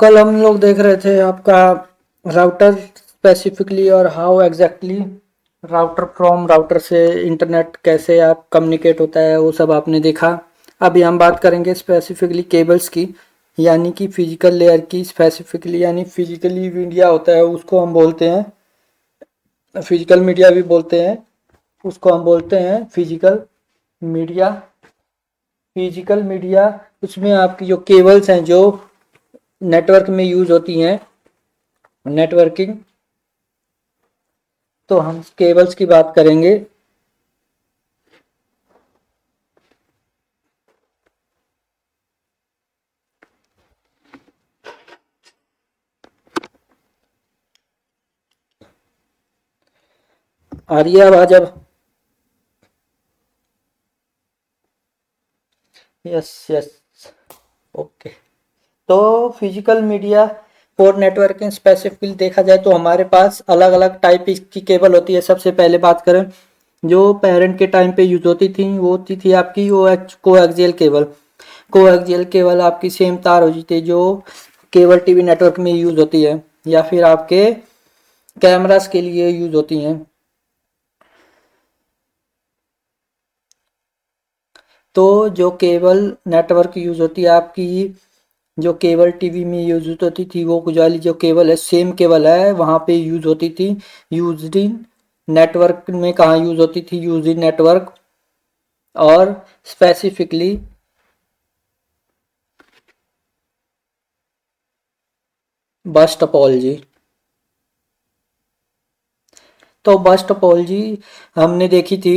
कल हम लोग देख रहे थे आपका राउटर स्पेसिफिकली और how exactly router from router से इंटरनेट कैसे आप कम्युनिकेट होता है वो सब आपने देखा। अभी हम बात करेंगे स्पेसिफिकली केबल्स की, यानी कि फिजिकल लेयर की। स्पेसिफिकली यानी फिजिकली मीडिया होता है उसको हम बोलते हैं, फिजिकल मीडिया भी बोलते हैं, उसको हम बोलते हैं फिजिकल मीडिया। फिजिकल मीडिया उसमें आपकी जो केबल्स हैं जो नेटवर्क में यूज होती हैं, नेटवर्किंग, तो हम केबल्स की बात करेंगे। आ रही है आवाज अब? Yes yes, okay. तो physical media for networking specifically देखा जाए तो हमारे पास अलग अलग टाइप की केबल होती है। सबसे पहले बात करें जो पेरेंट के टाइम पे यूज होती थी वो होती थी आपकी कोएक्सियल केबल। कोएक्सियल केबल आपकी सेम तार होती थी जो केबल टीवी नेटवर्क में यूज होती है या फिर आपके कैमरास के लिए यूज होती हैं। तो जो केबल नेटवर्क यूज होती है आपकी, जो केबल टीवी में यूज होती थी वो वाली जो केबल है सेम केबल है वहाँ पे यूज होती थी। यूज इन नेटवर्क में कहाँ यूज होती थी? यूज इन नेटवर्क और स्पेसिफिकली बस टोपोलॉजी। तो बस टोपोलॉजी हमने देखी थी,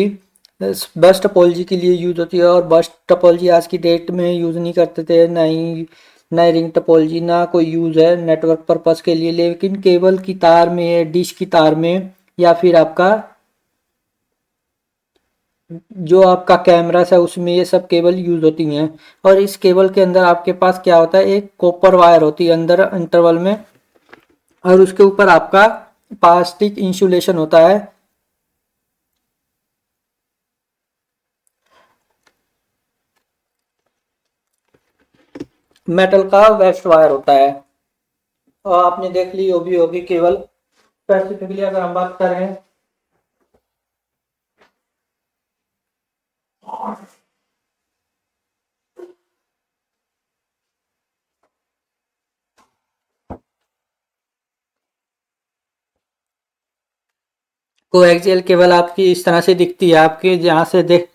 बस टोपोलॉजी के लिए यूज होती है। और बस टोपोलॉजी आज की डेट में यूज नहीं करते थे, ना ही रिंग टोपोलॉजी ना कोई यूज है नेटवर्क पर्पस के लिए। लेकिन केबल की तार में, डिश की तार में, या फिर आपका जो आपका कैमरा है उसमें ये सब केबल यूज होती हैं। और इस केबल के अंदर आपके पास क्या होता है, एक कॉपर वायर होती है अंदर इंटरवल में, और उसके ऊपर आपका प्लास्टिक इंसुलेशन होता है। मेटल का वेस्ट वायर होता है। और आपने देख ली होगी केबल। स्पेसिफिकली अगर हम बात करें कोएक्सियल केबल आपकी इस तरह से दिखती है, आपके जहाँ से देख।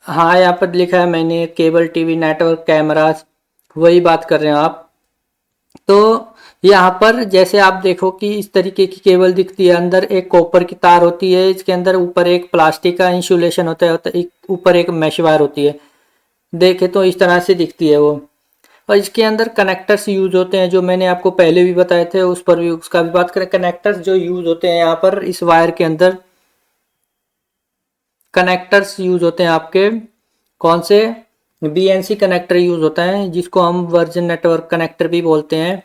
हाँ, यहाँ पर लिखा है मैंने केबल टीवी नेटवर्क कैमरास, वही बात कर रहे हैं आप। तो यहाँ पर जैसे आप देखो कि इस तरीके की केबल दिखती है, अंदर एक कॉपर की तार होती है, इसके अंदर ऊपर एक प्लास्टिक का इंसुलेशन होता है, ऊपर एक मैश वायर होती है। देखे तो इस तरह से दिखती है वो। और इसके अंदर कनेक्टर्स यूज होते हैं जो मैंने आपको पहले भी बताए थे, उस पर भी उसका भी बात करें। कनेक्टर्स जो यूज होते हैं यहाँ पर इस वायर के अंदर, कनेक्टर्स यूज होते हैं आपके कौन से? बीएनसी कनेक्टर यूज होता है जिसको हम वर्जन नेटवर्क कनेक्टर भी बोलते हैं।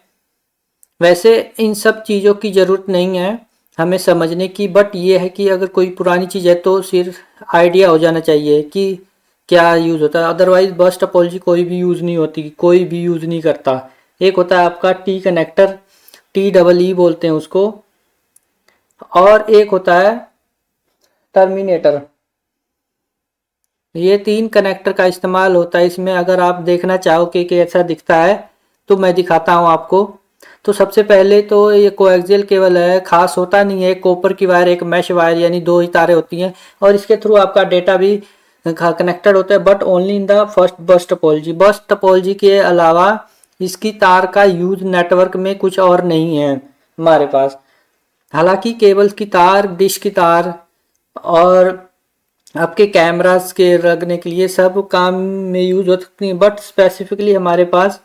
वैसे इन सब चीज़ों की ज़रूरत नहीं है हमें समझने की, बट ये है कि अगर कोई पुरानी चीज़ है तो सिर्फ आइडिया हो जाना चाहिए कि क्या यूज़ होता है। अदरवाइज बस टोपोलॉजी कोई भी यूज़ नहीं होती, कोई भी यूज़ नहीं करता। एक होता है आपका T connector, T double E बोलते हैं उसको, और एक होता है टर्मिनेटर। ये तीन कनेक्टर का इस्तेमाल होता है इसमें। अगर आप देखना चाहो कि कैसा दिखता है तो मैं दिखाता हूँ आपको। तो सबसे पहले तो ये कोएक्सियल केबल है, खास होता नहीं है, कॉपर की वायर, एक मैश वायर, यानी दो ही तारें होती हैं और इसके थ्रू आपका डेटा भी कनेक्टेड होता है, but only in the first बस टोपोलॉजी। बस टोपोलॉजी के अलावा इसकी तार का यूज नेटवर्क में कुछ और नहीं है हमारे पास। हालांकि केबल्स की तार, डिश की तार और आपके कैमरास के रखने के लिए सब काम में यूज हो सकती हैं, बट स्पेसिफिकली हमारे पास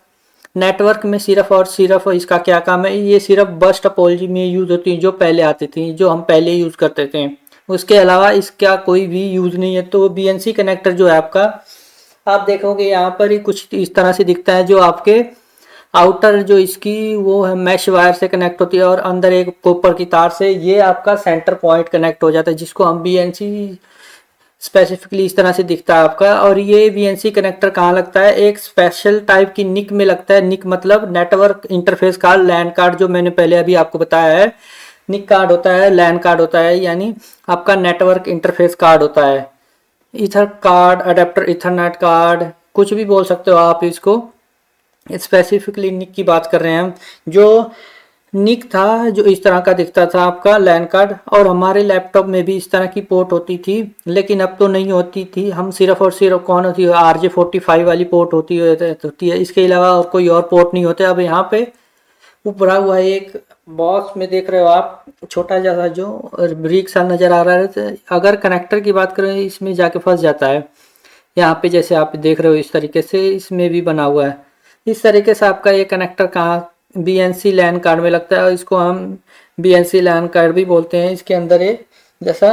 नेटवर्क में सिर्फ और सिर्फ इसका क्या काम है, ये सिर्फ बस टोपोलॉजी में यूज होती है जो पहले आती थी, जो हम पहले यूज करते थे। उसके अलावा इसका कोई भी यूज नहीं है। तो बीएनसी कनेक्टर जो है आपका, आप देखोगे यहाँ पर ही कुछ इस तरह से दिखता है, जो आपके आउटर जो इसकी वो है मैश वायर से कनेक्ट होती है और अंदर एक कॉपर की तार से ये आपका सेंटर पॉइंट कनेक्ट हो जाता है, जिसको हम बीएनसी स्पेसिफिकली इस तरह से दिखता है आपका। और ये बीएनसी कनेक्टर कहाँ लगता है, एक स्पेशल टाइप की निक में लगता है। निक मतलब नेटवर्क इंटरफेस कार्ड, लैन कार्ड, जो मैंने पहले अभी आपको बताया है। निक कार्ड होता है, लैन कार्ड होता है, यानी आपका नेटवर्क इंटरफेस कार्ड होता है। Ether card, adapter Ethernet card, कुछ भी बोल सकते हो आप इसको। स्पेसिफिकली निक की बात कर रहे हैं हम। जो निक था जो इस तरह का दिखता था आपका लैन कार्ड, और हमारे लैपटॉप में भी इस तरह की पोर्ट होती थी, लेकिन अब तो नहीं होती थी। हम सिर्फ और सिर्फ कौन होती है, RJ45 वाली पोर्ट होती है। इसके अलावा और कोई और पोर्ट नहीं होते। अब यहाँ पे ऊपरा हुआ एक बॉक्स में देख रहे हो आप, छोटा जैसा जो ब्रिक सा नजर आ रहा है। अगर कनेक्टर की बात करें इसमें जाके फंस जाता है। यहाँ पे जैसे आप देख रहे हो इस तरीके से इसमें भी बना हुआ है। इस तरीके से आपका ये कनेक्टर कहाँ बीएनसी लैन कार्ड में लगता है, और इसको हम बीएनसी लैन कार्ड भी बोलते हैं। इसके अंदर ये जैसा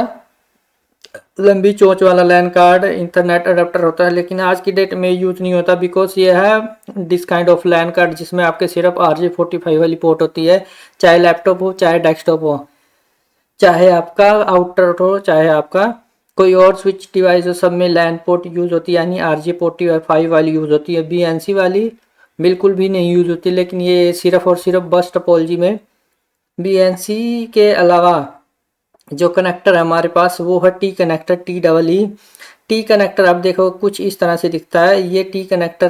लंबी चोंच वाला लैन कार्ड इंटरनेट अडेप्टर होता है, लेकिन आज की डेट में यूज नहीं होता, बिकॉज ये है this kind of LAN card जिसमें आपके सिर्फ RJ45 वाली पोर्ट होती है। चाहे लैपटॉप हो, चाहे डेस्कटॉप हो, चाहे आपका आउटर हो, चाहे आपका कोई और स्विच डिवाइस हो, सब में लैन पोर्ट यूज होती है, यानी RJ45 वाली यूज होती है। बीएनसी वाली बिल्कुल भी नहीं यूज होती। लेकिन ये सिर्फ और सिर्फ बस टोपोलॉजी में बीएनसी के अलावा जो कनेक्टर है हमारे पास वो है T connector, TEE। T connector आप देखो कुछ इस तरह से दिखता है, ये टी कनेक्टर,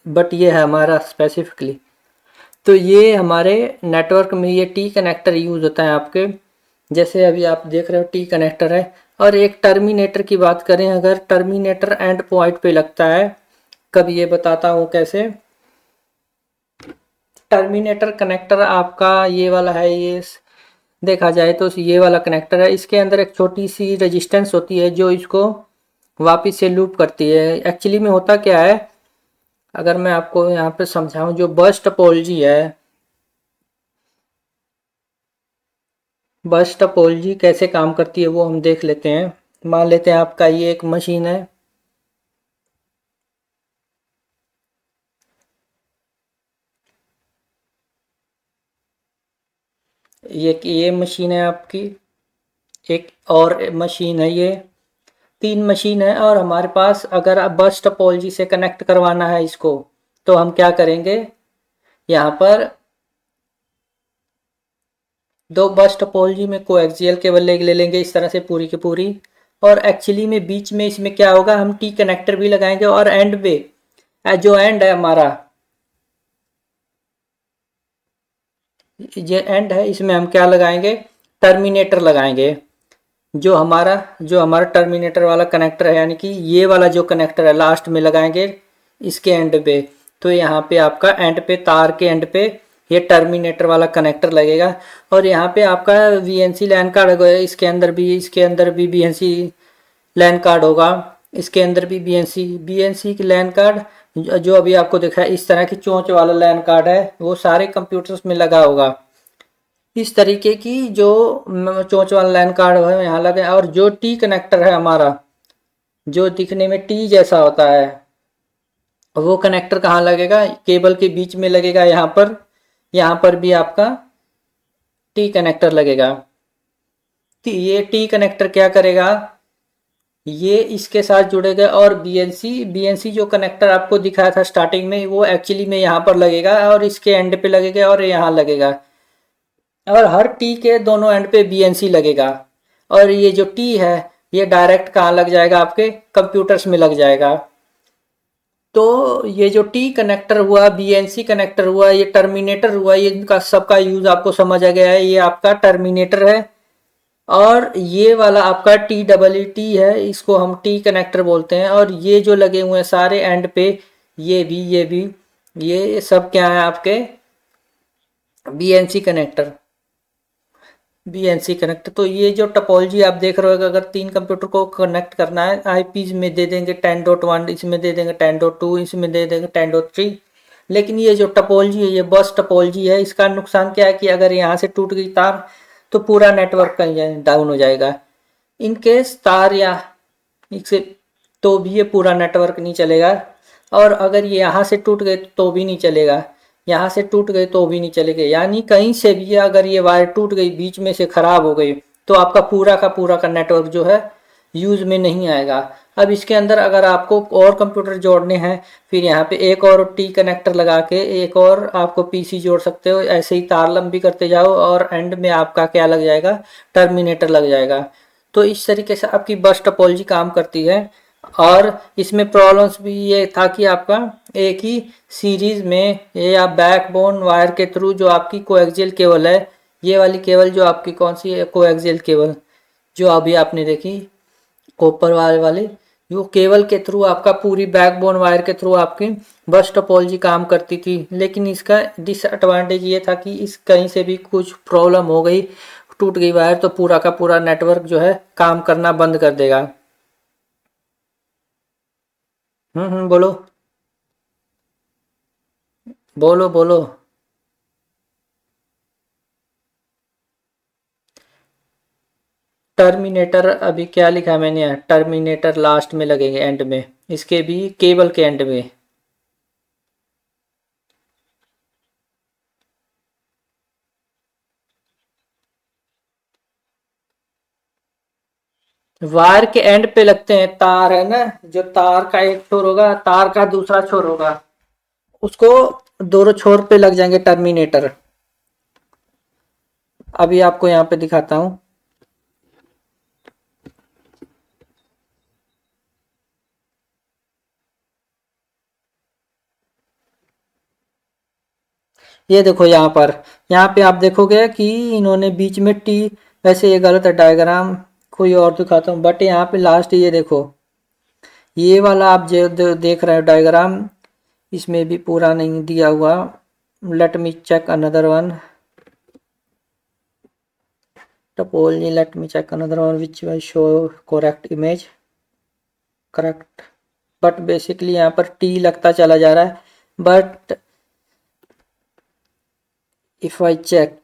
बट ये है हमारा स्पेसिफिकली। तो ये हमारे नेटवर्क में ये टी कनेक्टर यूज होता है आपके। जैसे अभी आप देख रहे हो टी कनेक्टर है। और एक टर्मिनेटर की बात करें, अगर टर्मिनेटर एंड पॉइंट पे लगता है, कब ये बताता हूँ कैसे। टर्मिनेटर कनेक्टर आपका ये वाला है, ये देखा जाए तो ये वाला कनेक्टर है। इसके अंदर एक छोटी सी रेजिस्टेंस होती है जो इसको वापस से लूप करती है। एक्चुअली में होता क्या है, अगर मैं आपको यहाँ पे समझाऊं, जो बस टोपोलॉजी है, बस टोपोलॉजी कैसे काम करती है वो हम देख लेते हैं। मान लेते हैं आपका ये एक मशीन है, ये मशीन है आपकी, एक और मशीन है, ये 3 मशीन है। और हमारे पास अगर आप बस टोपोलॉजी से कनेक्ट करवाना है इसको, तो हम क्या करेंगे, यहाँ पर 2 बस टोपोलॉजी में कोएक्सियल केबल ले लेंगे इस तरह से पूरी की पूरी। और एक्चुअली में बीच में इसमें क्या होगा, हम टी कनेक्टर भी लगाएंगे, और एंड पे जो एंड है हमारा, ये एंड है, इसमें हम क्या लगाएंगे, टर्मिनेटर लगाएंगे। जो हमारा टर्मिनेटर वाला कनेक्टर है, यानी कि ये वाला जो कनेक्टर है लास्ट में लगाएंगे इसके एंड पे। तो यहाँ पे आपका एंड पे, तार के एंड पे ये टर्मिनेटर वाला कनेक्टर लगेगा। और यहाँ पे आपका बीएनसी लैन कार्ड होगा, इसके अंदर भी बीएनसी लैन कार्ड होगा, इसके अंदर भी बीएनसी की लैन कार्ड, जो अभी आपको दिखा है इस तरह की चोंच वाला लैन कार्ड है, वो सारे कंप्यूटर्स में लगा होगा। इस तरीके की जो चोंच वाला लैन कार्ड है यहाँ लगे। और जो टी कनेक्टर है हमारा, जो दिखने में टी जैसा होता है, वो कनेक्टर कहाँ लगेगा, केबल के बीच में लगेगा। यहाँ पर भी आपका टी कनेक्टर लगेगा। ये टी कनेक्टर क्या करेगा, ये इसके साथ जुड़ेगा। और बीएनसी जो कनेक्टर आपको दिखाया था स्टार्टिंग में, वो एक्चुअली में यहाँ पर लगेगा और इसके एंड पे लगेगा और यहाँ लगेगा। और हर टी के दोनों एंड पे बीएनसी लगेगा। और ये जो टी है ये डायरेक्ट कहाँ लग जाएगा, आपके कंप्यूटर्स में लग जाएगा। तो ये जो टी कनेक्टर हुआ, बीएनसी कनेक्टर हुआ, ये टर्मिनेटर हुआ, ये इनका सबका यूज आपको समझ आ गया है। ये आपका टर्मिनेटर है। और ये वाला आपका TEE है, इसको हम टी कनेक्टर बोलते हैं। और ये जो लगे हुए हैं सारे एंड पे, ये भी ये सब क्या है, आपके बीएनसी कनेक्टर। तो ये जो टोपोलॉजी आप देख रहे हो, अगर 3 कंप्यूटर को कनेक्ट करना है, आईपीज में दे देंगे 10.1, इसमें दे देंगे 10.2, इसमें दे देंगे 10.3। लेकिन ये जो टोपोलॉजी है, ये बस टोपोलॉजी है। इसका नुकसान क्या है कि अगर यहाँ से टूट गई तार तो पूरा नेटवर्क का डाउन हो जाएगा। इन केस तार या इससे तो भी ये पूरा नेटवर्क नहीं चलेगा। और अगर ये यहाँ से टूट गए तो भी नहीं चलेगा। यहाँ से टूट गई तो भी नहीं चलेगी, यानी कहीं से भी अगर ये वायर टूट गई बीच में से खराब हो गई तो आपका पूरा का नेटवर्क जो है यूज में नहीं आएगा। अब इसके अंदर अगर आपको और कंप्यूटर जोड़ने हैं, फिर यहाँ पे एक और टी कनेक्टर लगा के एक और आपको पीसी जोड़ सकते हो, ऐसे ही तार लंबी करते जाओ और एंड में आपका क्या लग जाएगा, टर्मिनेटर लग जाएगा। तो इस तरीके से आपकी बस टोपोलॉजी काम करती है। और इसमें प्रॉब्लम्स भी ये था कि आपका एक ही सीरीज में या बैकबोन वायर के थ्रू जो आपकी कोएक्सियल केबल है, ये वाली केबल जो आपकी कौन सी है, कोएक्सियल केबल जो अभी आपने देखी कॉपर वाले वाली, वो केबल के थ्रू आपका पूरी बैकबोन वायर के थ्रू आपकी बस टोपोलॉजी काम करती थी। लेकिन इसका डिसएडवांटेज ये था कि इस कहीं से भी कुछ प्रॉब्लम हो गई, टूट गई वायर, तो पूरा का पूरा नेटवर्क जो है काम करना बंद कर देगा। बोलो बोलो बोलो। टर्मिनेटर अभी क्या लिखा है मैंने यहाँ, टर्मिनेटर लास्ट में लगेंगे एंड में, इसके भी केबल के एंड में। वायर के एंड पे लगते हैं, तार है ना, जो तार का एक छोर होगा, तार का दूसरा छोर होगा, उसको दोनों छोर पे लग जाएंगे टर्मिनेटर। अभी आपको यहाँ पे दिखाता हूँ। ये देखो यहाँ पे आप देखोगे कि इन्होंने बीच में टी, वैसे ये गलत है डायग्राम, कोई और दिखाता हूँ, बट यहाँ पे लास्ट ये देखो, ये वाला आप जो देख रहे हो डायग्राम, इसमें भी पूरा नहीं दिया हुआ। Let me check another one topology, let me check another one which will show correct image, correct, but basically यहाँ पर टी लगता चला जा रहा है। बट इफ आई चेक,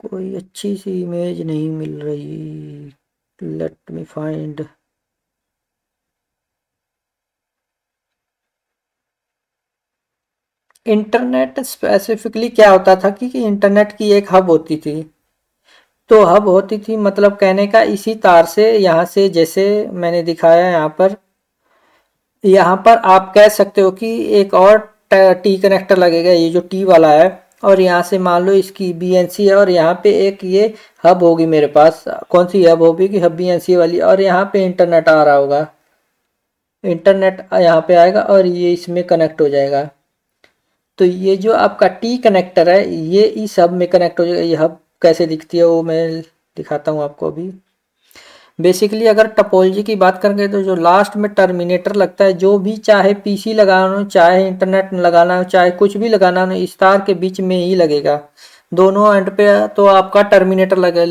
कोई अच्छी सी इमेज नहीं मिल रही, let me find. Internet specifically क्या होता था कि इंटरनेट की एक हब होती थी, तो हब होती थी मतलब कहने का इसी तार से, यहाँ से जैसे मैंने दिखाया यहाँ पर आप कह सकते हो कि एक और टी कनेक्टर लगेगा, ये जो टी वाला है, और यहाँ से मान लो इसकी बीएनसी है, और यहाँ पे एक ये हब होगी मेरे पास, कौन सी हब होगी कि हब बीएनसी वाली, और यहाँ पे इंटरनेट आ रहा होगा, इंटरनेट यहाँ पे आएगा और ये इसमें कनेक्ट हो जाएगा। तो ये जो आपका टी कनेक्टर है ये इस हब में कनेक्ट हो जाएगा। ये हब कैसे दिखती है वो मैं दिखाता हूँ आपको अभी। बेसिकली अगर टपोलॉजी की बात करेंगे तो जो लास्ट में टर्मिनेटर लगता है, जो भी चाहे पीसी लगाना हो, चाहे इंटरनेट लगाना हो, चाहे कुछ भी लगाना हो, इस तार के बीच में ही लगेगा। दोनों एंड पे तो आपका टर्मिनेटर लगे,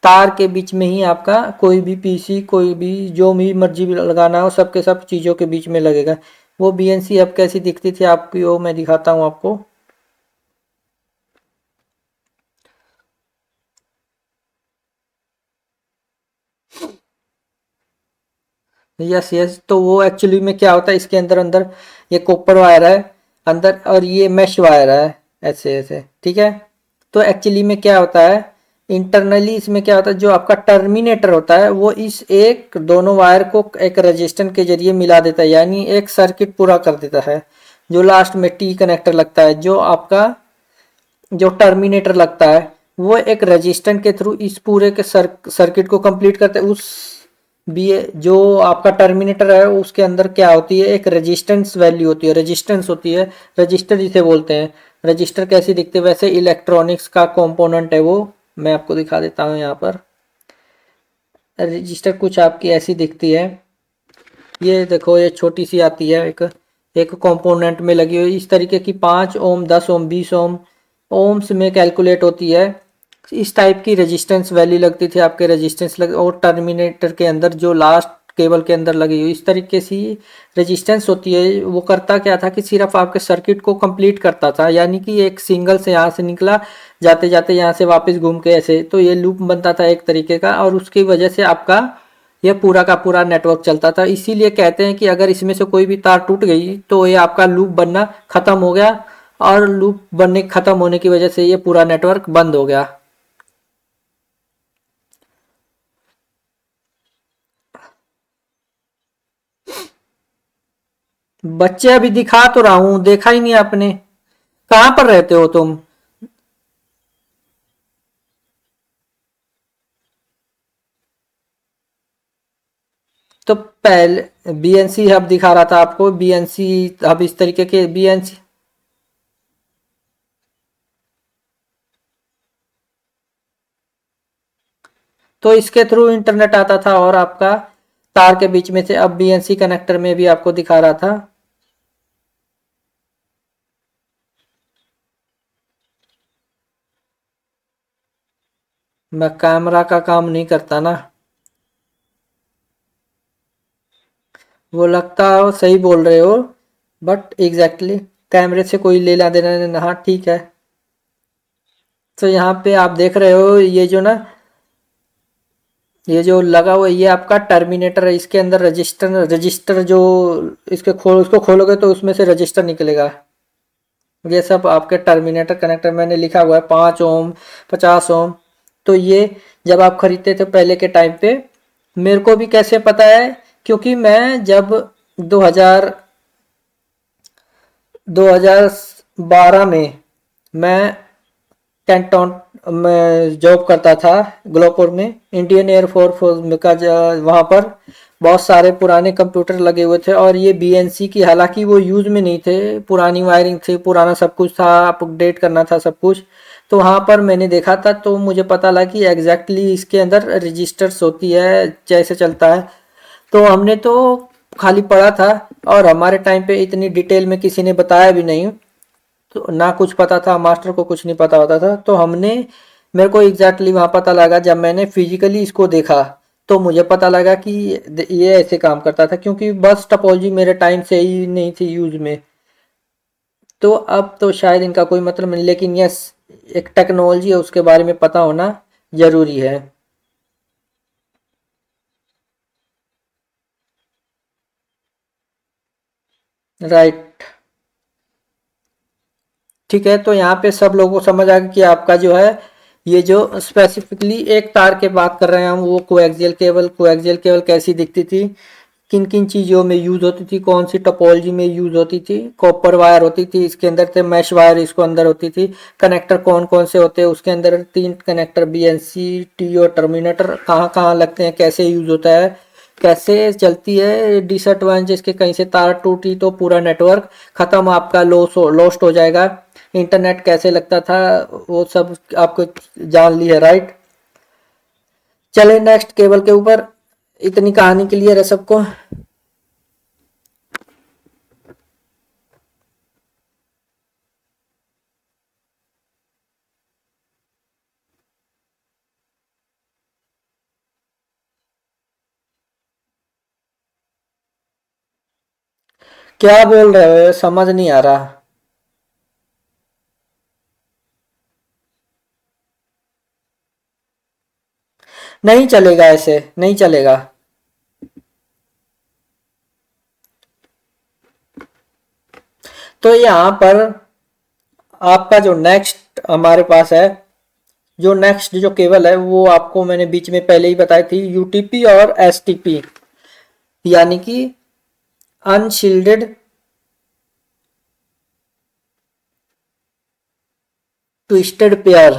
तार के बीच में ही आपका कोई भी पीसी, कोई भी जो भी मर्जी भी लगाना हो, सबके सब चीज़ों के बीच में लगेगा। वो बीएनसी अब कैसी दिखती थी आपकी वो मैं दिखाता हूँ आपको। यस यस, तो वो एक्चुअली में क्या होता है, इसके अंदर अंदर ये कॉपर वायर है अंदर, और ये मैश वायर है, ऐसे ऐसे, ठीक है। तो एक्चुअली में क्या होता है, इंटरनली इसमें क्या होता है, जो आपका टर्मिनेटर होता है वो इस एक दोनों वायर को एक रजिस्टर के जरिए मिला देता है, यानी एक सर्किट पूरा कर देता है। जो लास्ट में टी कनेक्टर लगता है, जो आपका जो टर्मिनेटर लगता है, वो एक रजिस्टर के थ्रू इस पूरे के सर्किट को कंप्लीट करते हैं। उस बी जो आपका टर्मिनेटर है उसके अंदर क्या होती है, एक रेजिस्टेंस वैल्यू होती है, रेजिस्टेंस होती है, रजिस्टर जिसे बोलते हैं। रजिस्टर कैसी दिखते हैं, वैसे इलेक्ट्रॉनिक्स का कंपोनेंट है वो, मैं आपको दिखा देता हूँ यहाँ पर। रजिस्टर कुछ आपकी ऐसी दिखती है, ये देखो ये छोटी सी आती है, एक एक कंपोनेंट में लगी हुई, इस तरीके की 5 ओम 10 ओम 20 ओम ओम्स में कैलकुलेट होती है। इस टाइप की रेजिस्टेंस वैल्यू लगती थी आपके रेजिस्टेंस लग, और टर्मिनेटर के अंदर जो लास्ट केबल के अंदर लगी हुई इस तरीके से रेजिस्टेंस होती है। वो करता क्या था कि सिर्फ आपके सर्किट को कंप्लीट करता था, यानी कि एक सिंगल से यहाँ से निकला, जाते जाते यहाँ से वापस घूम के ऐसे, तो ये लूप बनता था एक तरीके का, और उसकी वजह से आपका ये पूरा का पूरा नेटवर्क चलता था। इसीलिए कहते हैं कि अगर इसमें से कोई भी तार टूट गई तो ये आपका लूप बनना खत्म हो गया, और लूप बनने खत्म होने की वजह से ये पूरा नेटवर्क बंद हो गया। बच्चे अभी दिखा तो रहा हूं, देखा ही नहीं आपने। कहाँ पर रहते हो तुम? तो पहले बीएनसी हब दिखा रहा था आपको, बीएनसी हब इस तरीके के बीएनसी। तो इसके थ्रू इंटरनेट आता था और आपका तार के बीच में से, अब बीएनसी कनेक्टर में भी आपको दिखा रहा था। मैं कैमरा का काम नहीं करता ना। वो लगता हो सही बोल रहे हो, बट एग्जैक्टली कैमरे से कोई लेना देना नहीं। हाँ ठीक है। तो यहाँ पे आप देख रहे हो ये जो ना, ये जो लगा हुआ है, ये आपका टर्मिनेटर है। इसके अंदर रजिस्टर रजिस्टर जो उसको खोलोगे तो उसमें से रजिस्टर निकलेगा। ये सब आपके टर्मिनेटर कनेक्टर मैंने लिखा हुआ है, 5 ओम, 50 ओम। तो ये जब आप खरीदते थे पहले के टाइम पे, मेरे को भी कैसे पता है, क्योंकि मैं जब 2000 2012 में मैं कैंटोन में जॉब करता था, ग्लोपुर में इंडियन एयरफोर्स में का। वहाँ पर बहुत सारे पुराने कंप्यूटर लगे हुए थे, और ये बीएनसी की, हालांकि वो यूज में नहीं थे, पुरानी वायरिंग थी, पुराना सब कुछ था, अपडेट करना था सब कुछ। तो वहाँ पर मैंने देखा था, तो मुझे पता लगा कि एग्जैक्टली इसके अंदर रजिस्टर्स होती है, जैसे चलता है। तो हमने तो खाली पढ़ा था, और हमारे टाइम पे इतनी डिटेल में किसी ने बताया भी नहीं। तो ना कुछ पता था, मास्टर को कुछ नहीं पता होता था। तो हमने, मेरे को एग्जैक्टली वहाँ पता लगा जब मैंने फिजिकली इसको देखा, तो मुझे पता लगा कि ये ऐसे काम करता था, क्योंकि बस टपोलॉजी मेरे टाइम से ही नहीं थी यूज में। तो अब तो शायद इनका कोई मतलब नहीं, लेकिन यस, एक टेक्नोलॉजी है, उसके बारे में पता होना जरूरी है। राइट। ठीक है, तो यहाँ पे सब लोगों को समझ आ गया कि आपका जो है, ये जो स्पेसिफिकली एक तार के बात कर रहे हैं हम, वो कोएक्सियल केबल। कोएक्सियल केबल कैसी दिखती थी, किन किन चीज़ों में यूज होती थी, कौन सी टोपोलॉजी में यूज होती थी। कॉपर वायर होती थी इसके अंदर, थे मैश वायर इसको अंदर होती थी। कनेक्टर कौन कौन से होते हैं उसके अंदर, 3 कनेक्टर, बीएनसी, टी और टर्मिनेटर कहाँ कहाँ लगते हैं, कैसे यूज होता है, कैसे चलती है। डिसएडवांटेज के, कहीं से तार टूटी तो पूरा नेटवर्क खत्म, आपका लॉस्ट हो जाएगा। इंटरनेट कैसे लगता था, वो सब आपको जान ली है, राइट। चले नेक्स्ट केबल के ऊपर। इतनी कहानी क्लियर है सबको? क्या बोल रहे हो, समझ नहीं आ रहा। नहीं चलेगा, ऐसे नहीं चलेगा। तो यहाँ पर आपका जो नेक्स्ट हमारे पास है, जो नेक्स्ट जो केबल है, वो आपको मैंने बीच में पहले ही बताई थी, यूटीपी और एसटीपी, यानी कि अनशील्डेड ट्विस्टेड पेयर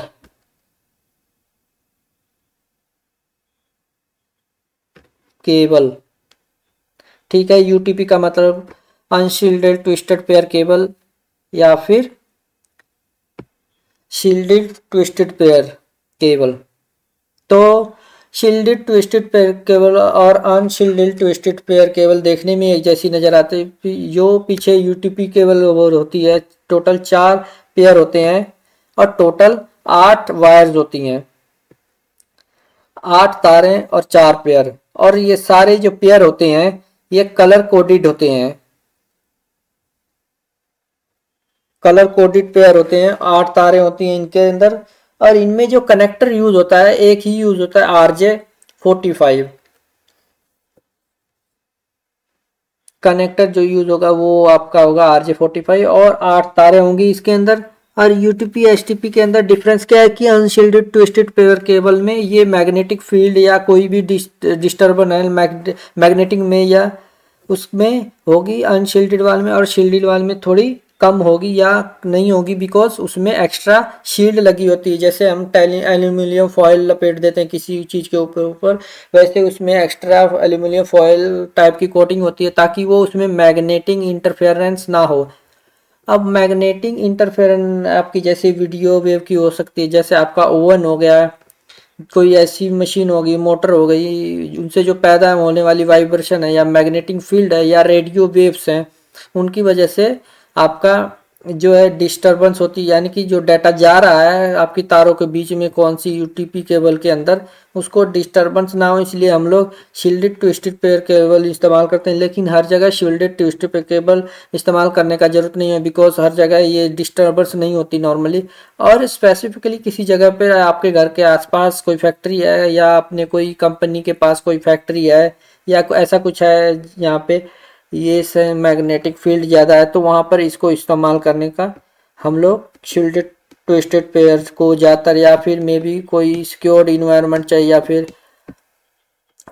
केबल। ठीक है, यूटीपी का मतलब अनशील्डेड ट्विस्टेड पेयर केबल, या फिर शील्डेड ट्विस्टेड पेयर केबल। तो शील्डेड ट्विस्टेड पेयर केबल और अनशील्डेड ट्विस्टेड पेयर केबल देखने में एक जैसी नजर आती है। जो पीछे यूटीपी केबल वो होती है, टोटल 4 पेयर होते हैं, और टोटल 8 वायर्स होती हैं, 8 तारें और 4 पेयर। और ये सारे जो पेयर होते हैं, ये कलर कोडेड होते हैं, कलर कोडेड पेयर होते हैं, 8 तारें होती हैं इनके अंदर। और इनमें जो कनेक्टर यूज होता है, एक ही यूज होता है, RJ45। कनेक्टर जो यूज होगा वो आपका होगा RJ45 और 8 तारें होंगी इसके अंदर। और यूटीपी एसटीपी के अंदर डिफरेंस क्या है कि अनशील्डेड ट्विस्टेड पेयर केबल में ये मैग्नेटिक फील्ड या कोई भी डिस्टर्बन है मैग्नेटिक में या उसमें होगी अनशील्डेड वाल में, और शील्डेड वाल में थोड़ी कम होगी या नहीं होगी, बिकॉज उसमें एक्स्ट्रा शील्ड लगी होती है। जैसे हम एल्यूमिनियम फॉयल लपेट देते हैं किसी चीज़ के ऊपर, वैसे उसमें एक्स्ट्रा एल्यूमिनियम फॉयल टाइप की कोटिंग होती है ताकि वो उसमें मैग्नेटिक इंटरफेरेंस ना हो। अब मैग्नेटिक इंटरफेरेंस आपकी जैसे वीडियो वेव की हो सकती है, जैसे आपका ओवन हो गया, कोई ऐसी मशीन होगी, मोटर हो गई, उनसे जो पैदा होने वाली वाइब्रेशन है या मैग्नेटिक फील्ड है या रेडियो वेव्स हैं, उनकी वजह से आपका जो है डिस्टरबेंस होती है, यानी कि जो डाटा जा रहा है आपकी तारों के बीच में कौन सी यूटीपी केबल के अंदर, उसको डिस्टरबेंस ना हो, इसलिए हम लोग शील्डेड ट्विस्टेड पेयर केबल इस्तेमाल करते हैं। लेकिन हर जगह शील्डेड ट्विस्टेड पेयर केबल इस्तेमाल करने का ज़रूरत नहीं है, बिकॉज हर जगह ये डिस्टरबेंस नहीं होती नॉर्मली। और स्पेसिफिकली किसी जगह पे आपके घर के आसपास कोई फैक्ट्री है या अपने कोई कंपनी के पास कोई फैक्ट्री है या ऐसा कुछ है यहाँ पे ये से मैग्नेटिक फील्ड ज़्यादा है, तो वहाँ पर इसको इस्तेमाल करने का हम लोग शील्डेड ट्विस्टेड पेयर्स को ज़्यादातर, या फिर मे बी कोई सिक्योर्ड इन्वायरमेंट चाहिए, या फिर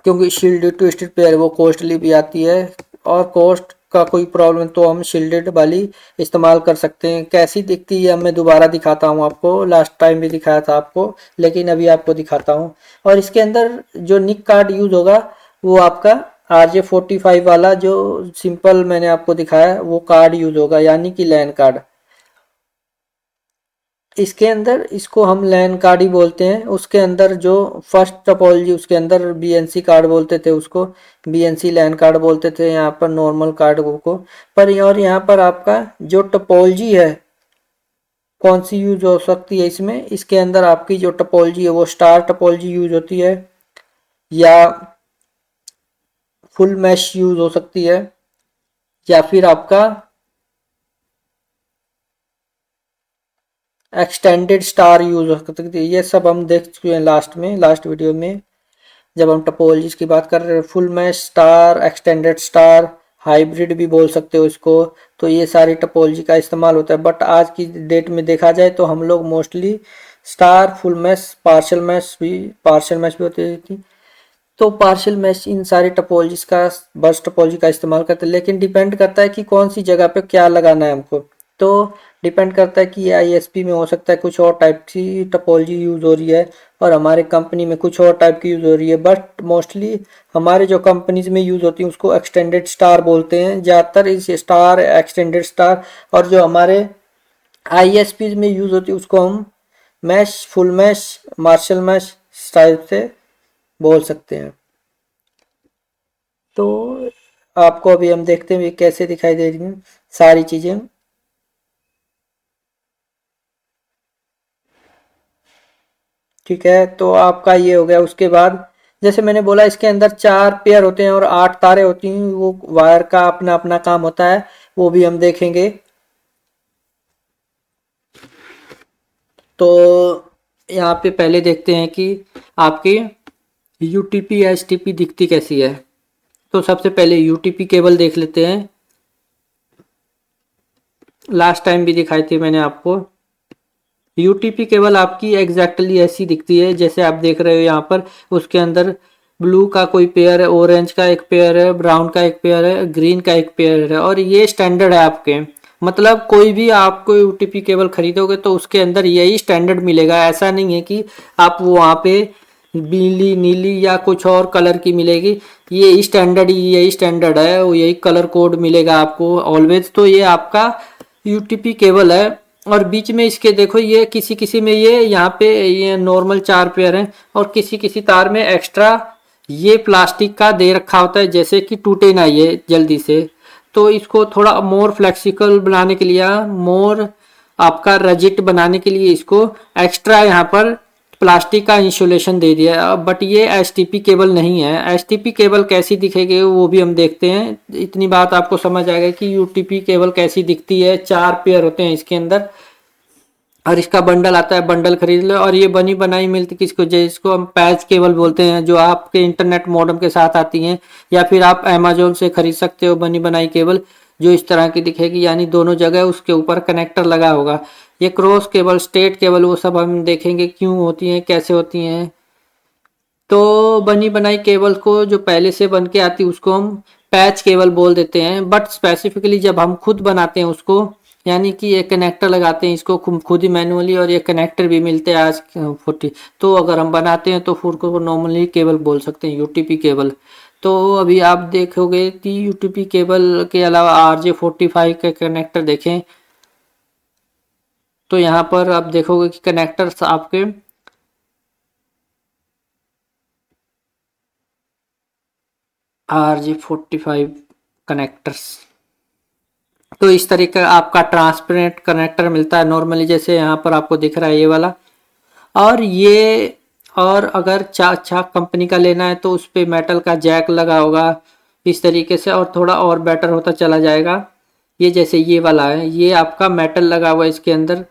क्योंकि शील्डेड ट्विस्टेड पेयर वो कॉस्टली भी आती है, और कॉस्ट का कोई प्रॉब्लम तो हम शील्डेड वाली इस्तेमाल कर सकते हैं। कैसी दिखती है मैं दोबारा दिखाता हूँ आपको, लास्ट टाइम भी दिखाया था आपको, लेकिन अभी आपको दिखाता हूँ। और इसके अंदर जो निक कार्ड यूज होगा वो आपका RJ45 वाला जो सिंपल मैंने आपको दिखाया वो कार्ड यूज होगा, यानी कि लैन कार्ड। इसके अंदर इसको हम लैन कार्ड ही बोलते हैं। उसके अंदर जो फर्स्ट टोपोलॉजी उसके अंदर BNC कार्ड बोलते थे उसको, BNC लैन कार्ड बोलते थे यहाँ पर नॉर्मल कार्ड को। पर और यहाँ पर आपका जो टोपोलॉजी है कौन सी यूज हो सकती है इसमें, इसके अंदर आपकी जो टोपोलॉजी है वो स्टार टोपोलॉजी यूज होती है, या फुल मैश यूज हो सकती है, या फिर आपका एक्सटेंडेड स्टार यूज हो सकती है। ये सब हम देख चुके हैं लास्ट वीडियो में जब हम टोपोलॉजीज की बात कर रहे हैं। Full mesh, star, extended star, hybrid भी बोल सकते हो इसको। तो ये सारी टोपोलॉजी का इस्तेमाल होता है, बट आज की डेट में देखा जाए तो हम लोग mostly star, full mesh, partial mesh भी होती थी, तो पार्शियल मैश, इन सारी टोपोलॉजीज का बस टोपोलॉजी का इस्तेमाल करते हैं। लेकिन डिपेंड करता है कि कौन सी जगह पे क्या लगाना है हमको, तो डिपेंड करता है कि ISP में हो सकता है कुछ और टाइप की टोपोलॉजी यूज़ हो रही है और हमारे कंपनी में कुछ और टाइप की यूज़ हो रही है, बट मोस्टली हमारे जो कंपनीज में यूज़ होती है उसको एक्सटेंडेड स्टार बोलते हैं ज़्यादातर। इस स्टार, एक्सटेंडेड स्टार, और जो हमारे ISP में यूज़ होती है उसको हम मैश, फुल मैश, मार्शल मैश टाइप से बोल सकते हैं। तो आपको अभी हम देखते हैं कैसे दिखाई दे रही हैं सारी चीज़ें। ठीक है, तो आपका ये हो गया। उसके बाद जैसे मैंने बोला इसके अंदर 4 पेयर होते हैं और 8 तारें होती हैं, वो वायर का अपना अपना काम होता है, वो भी हम देखेंगे। तो यहाँ पे पहले देखते हैं कि आपकी UTP STP दिखती कैसी है। तो सबसे पहले UTP केबल देख लेते हैं, लास्ट टाइम भी दिखाई थी मैंने आपको। UTP केबल आपकी एग्जैक्टली ऐसी दिखती है जैसे आप देख रहे हो यहाँ पर। उसके अंदर ब्लू का कोई पेयर है, ऑरेंज का एक पेयर है, ब्राउन का एक पेयर है, ग्रीन का एक पेयर है, और ये स्टैंडर्ड है आपके। मतलब कोई भी आपको UTP केबल खरीदोगे तो उसके अंदर यही स्टैंडर्ड मिलेगा। ऐसा नहीं है कि आप वहाँ पे पीली, नीली या कुछ और कलर की मिलेगी। ये स्टैंडर्ड, यही स्टैंडर्ड है, वो यही कलर कोड मिलेगा आपको ऑलवेज। तो ये आपका UTP केबल है। और बीच में इसके देखो, ये किसी किसी में ये यहाँ पे ये नॉर्मल 4 पेयर हैं, और किसी किसी तार में एक्स्ट्रा ये प्लास्टिक का दे रखा होता है जैसे कि टूटे ना ये जल्दी से। तो इसको थोड़ा मोर फ्लेक्सिबल बनाने के लिए, मोर आपका रजिट बनाने के लिए इसको एक्स्ट्रा यहाँ पर प्लास्टिक का इंसुलेशन दे दिया। बट ये STP केबल नहीं है। STP केबल कैसी दिखेगी वो भी हम देखते हैं। इतनी बात आपको समझ आएगा कि UTP केबल कैसी दिखती है। 4 पेयर होते हैं इसके अंदर, और इसका बंडल आता है, बंडल खरीद लो। और ये बनी बनाई मिलती किसको, जिसको हम पैच केबल बोलते हैं, जो आपके इंटरनेट मॉडेम के साथ आती हैं, या फिर आप अमेजोन से खरीद सकते हो बनी बनाई केबल, जो इस तरह की दिखेगी, यानी दोनों जगह उसके ऊपर कनेक्टर लगा होगा। ये क्रॉस केबल, स्ट्रेट केबल, वो सब हम देखेंगे क्यों होती हैं, कैसे होती हैं। तो बनी बनाई केबल को जो पहले से बन के आती है उसको हम पैच केबल बोल देते हैं। बट स्पेसिफिकली जब हम खुद बनाते हैं उसको, यानी कि ये कनेक्टर लगाते हैं इसको खुद ही मैनुअली, और ये कनेक्टर भी मिलते हैं आज 40, तो अगर हम बनाते हैं तो फिर को नॉर्मली केबल बोल सकते हैं, यूटीपी केबल। तो अभी आप देखोगे कि यूटीपी केबल के अलावा RJ45 के कनेक्टर देखें, तो यहाँ पर आप देखोगे कि कनेक्टर्स आपके RJ45 कनेक्टर्स, तो इस तरीके का आपका ट्रांसपेरेंट कनेक्टर मिलता है नॉर्मली, जैसे यहाँ पर आपको दिख रहा है ये वाला। और ये, और अगर अच्छा कंपनी का लेना है तो उस पे मेटल का जैक लगा होगा इस तरीके से, और थोड़ा और बेटर होता चला जाएगा। ये जैसे ये वाला है, ये आपका मेटल लगा हुआ है इसके अंदर।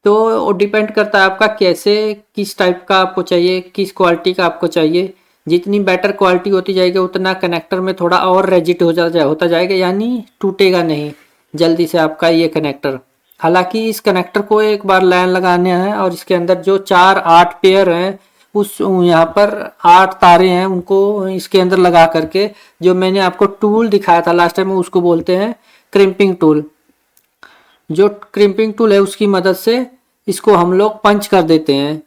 तो डिपेंड करता है आपका कैसे, किस टाइप का आपको चाहिए, किस क्वालिटी का आपको चाहिए। जितनी बेटर क्वालिटी होती जाएगी उतना कनेक्टर में थोड़ा और रेजिट होता जाएगा, यानी टूटेगा नहीं जल्दी से आपका ये कनेक्टर। हालांकि इस कनेक्टर को एक बार लाइन लगाने हैं, और इसके अंदर जो 4 8 पेयर हैं, उस यहाँ पर 8 तारे हैं, उनको इसके अंदर लगा करके, जो मैंने आपको टूल दिखाया था लास्ट टाइम, उसको बोलते हैं क्रिम्पिंग टूल। जो क्रिम्पिंग टूल है उसकी मदद से इसको हम लोग पंच कर देते हैं।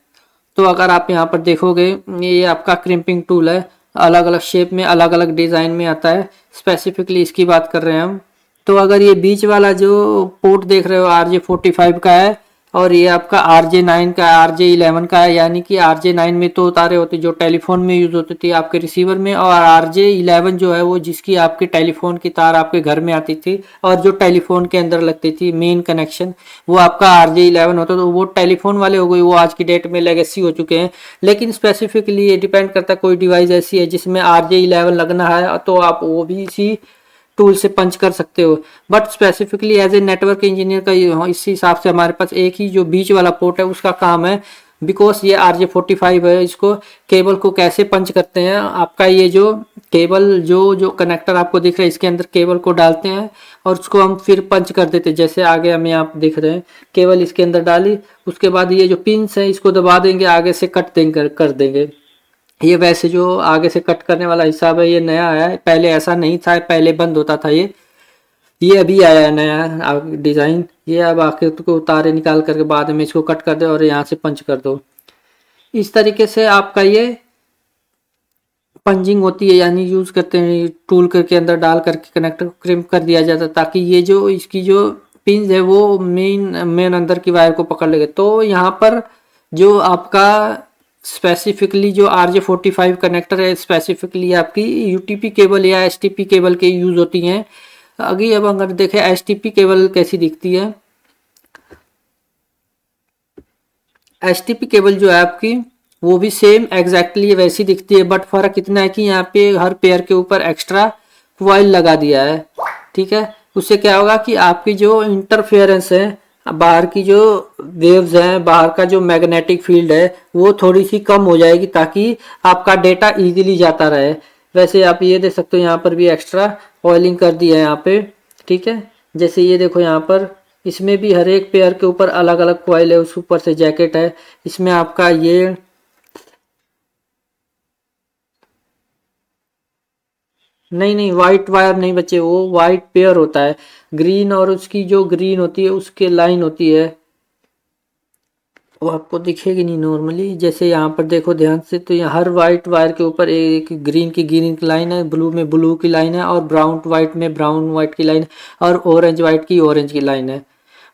तो अगर आप यहाँ पर देखोगे, ये आपका क्रिम्पिंग टूल है, अलग अलग शेप में, अलग अलग डिज़ाइन में आता है। स्पेसिफिकली इसकी बात कर रहे हैं हम। तो अगर ये बीच वाला जो पोर्ट देख रहे हो RJ45 का है, और ये आपका RJ9 का, RJ11 का है, यानी कि RJ9 में तो तारे होती जो टेलीफोन में यूज होती थी आपके रिसीवर में, और RJ11 जो है वो जिसकी आपकी टेलीफोन की तार आपके घर में आती थी और जो टेलीफोन के अंदर लगती थी मेन कनेक्शन, वो आपका RJ11 होता। तो वो टेलीफोन वाले हो गए, वो आज की डेट में लेगेसी हो चुके हैं। लेकिन स्पेसिफिकली ये डिपेंड करता है, कोई डिवाइस ऐसी है जिसमें RJ11 लगना है तो आप वो भी इसी टूल से पंच कर सकते हो। But specifically as a network engineer का इस हिसाब से हमारे पास एक ही जो बीच वाला पोर्ट है उसका काम है, बिकॉज ये RJ45 है। इसको केबल को कैसे पंच करते हैं, आपका ये जो केबल जो कनेक्टर आपको दिख रहा है इसके अंदर केबल को डालते हैं, और उसको हम फिर पंच कर देते हैं। जैसे आगे हमें आप दिख रहे हैं, केबल इसके अंदर डाली, उसके बाद ये जो पिंस है इसको दबा देंगे, आगे से कट देंगे, कर देंगे। ये वैसे जो आगे से कट करने वाला हिसाब है ये नया आया है, पहले ऐसा नहीं था, पहले बंद होता था ये अभी आया है नया डिज़ाइन। ये अब आके को उतारे निकाल करके बाद में इसको कट कर दो और यहाँ से पंच कर दो। इस तरीके से आपका ये पंजिंग होती है, यानी यूज करते हैं टूल के अंदर डाल करके कनेक्टर को क्रिम्प कर दिया जाता है, ताकि ये जो इसकी जो पिन है वो मेन अंदर की वायर को पकड़ लेगा। तो यहाँ पर जो आपका स्पेसिफिकली जो RJ45 कनेक्टर है, स्पेसिफिकली आपकी यूटीपी केबल या एसटीपी केबल के यूज होती हैं। अभी अब अगर देखें एसटीपी केबल कैसी दिखती है, एसटीपी केबल जो है आपकी वो भी सेम एग्जैक्टली वैसी दिखती है, बट फर्क इतना है कि यहाँ पे हर पेयर के ऊपर एक्स्ट्रा कॉइल लगा दिया है। ठीक है, उससे क्या होगा कि आपकी जो इंटरफेरेंस है, बाहर की जो वेव्स हैं, बाहर का जो मैग्नेटिक फील्ड है वो थोड़ी सी कम हो जाएगी, ताकि आपका डेटा इजीली जाता रहे। वैसे आप ये देख सकते हो यहाँ पर भी एक्स्ट्रा ऑयलिंग कर दी है यहाँ पे। ठीक है, जैसे ये देखो यहाँ पर इसमें भी हर एक पेयर के ऊपर अलग अलग कॉइल है, उस ऊपर से जैकेट है। इसमें आपका ये नहीं नहीं वाइट वायर नहीं बच्चे, वो वाइट पेयर होता है, ग्रीन और उसकी जो ग्रीन होती है उसके लाइन होती है, वो आपको दिखेगी नहीं नॉर्मली। जैसे यहाँ पर देखो ध्यान से, तो यहाँ हर वाइट वायर के ऊपर एक ग्रीन की लाइन है, ब्लू में ब्लू की लाइन है, और ब्राउन वाइट में ब्राउन वाइट की लाइन है, और ऑरेंज वाइट की ऑरेंज की लाइन है,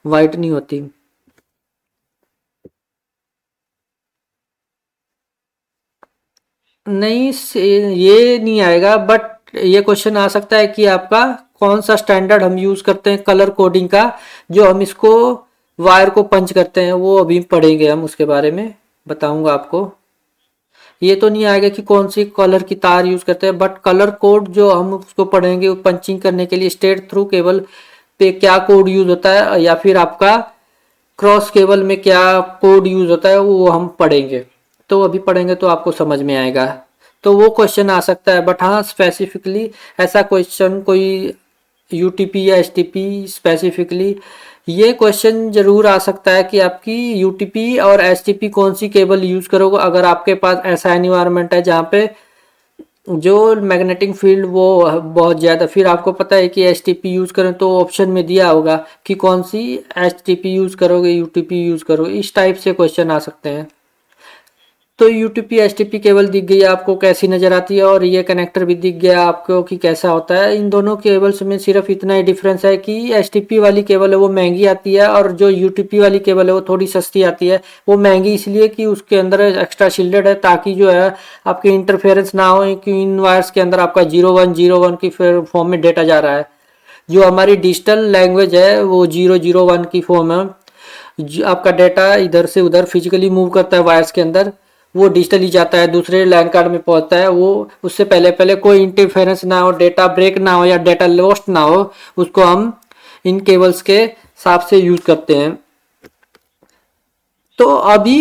वाइट नहीं होती। नहीं ये नहीं आएगा, बट ये क्वेश्चन आ सकता है कि आपका कौन सा स्टैंडर्ड हम यूज करते हैं कलर कोडिंग का, जो हम इसको वायर को पंच करते हैं, वो अभी पढ़ेंगे हम, उसके बारे में बताऊंगा आपको। ये तो नहीं आएगा कि कौन सी कलर की तार यूज करते हैं, बट कलर कोड जो हम उसको पढ़ेंगे पंचिंग करने के लिए स्ट्रेट थ्रू केबल पे क्या कोड यूज होता है, या फिर आपका क्रॉस केबल में क्या कोड यूज होता है वो हम पढ़ेंगे, तो अभी पढ़ेंगे तो आपको समझ में आएगा। तो वो क्वेश्चन आ सकता है, बट हाँ स्पेसिफिकली ऐसा क्वेश्चन कोई यूटीपी या एसटीपी स्पेसिफिकली ये क्वेश्चन जरूर आ सकता है कि आपकी यूटीपी और एसटीपी कौन सी केबल यूज करोगे अगर आपके पास ऐसा एनवायरनमेंट है जहाँ पे जो मैग्नेटिक फील्ड वो बहुत ज़्यादा, फिर आपको पता है कि एस टी पी यूज़ करें तो ऑप्शन में दिया होगा कि कौन सी एस टी पी यूज़ करोगे यूटीपी यूज़ करोगे, इस टाइप से क्वेश्चन आ सकते हैं। तो यूटीपी एसटीपी केबल दिख गई आपको कैसी नज़र आती है, और ये कनेक्टर भी दिख गया आपको कि कैसा होता है। इन दोनों केबल्स में सिर्फ इतना ही डिफरेंस है कि एसटीपी वाली केबल है वो महंगी आती है और जो यूटीपी वाली केबल है वो थोड़ी सस्ती आती है। वो महंगी इसलिए कि उसके अंदर एक्स्ट्रा शिल्डेड है ताकि जो है आपके इंटरफेरेंस ना हो, कि इन वायर्स के अंदर आपका 0101 की फॉर्म में डेटा जा रहा है। जो हमारी डिजिटल लैंग्वेज है वो 001 की फॉर्म है। आपका डेटा इधर से उधर फिजिकली मूव करता है वायर्स के अंदर, वो डिजिटली जाता है दूसरे लैंड कार्ड में पहुंचता है। वो उससे पहले पहले कोई इंटरफेरेंस ना हो, डेटा ब्रेक ना हो या डेटा लॉस्ट ना हो, उसको हम इन केबल्स के हिसाब से यूज करते हैं। तो अभी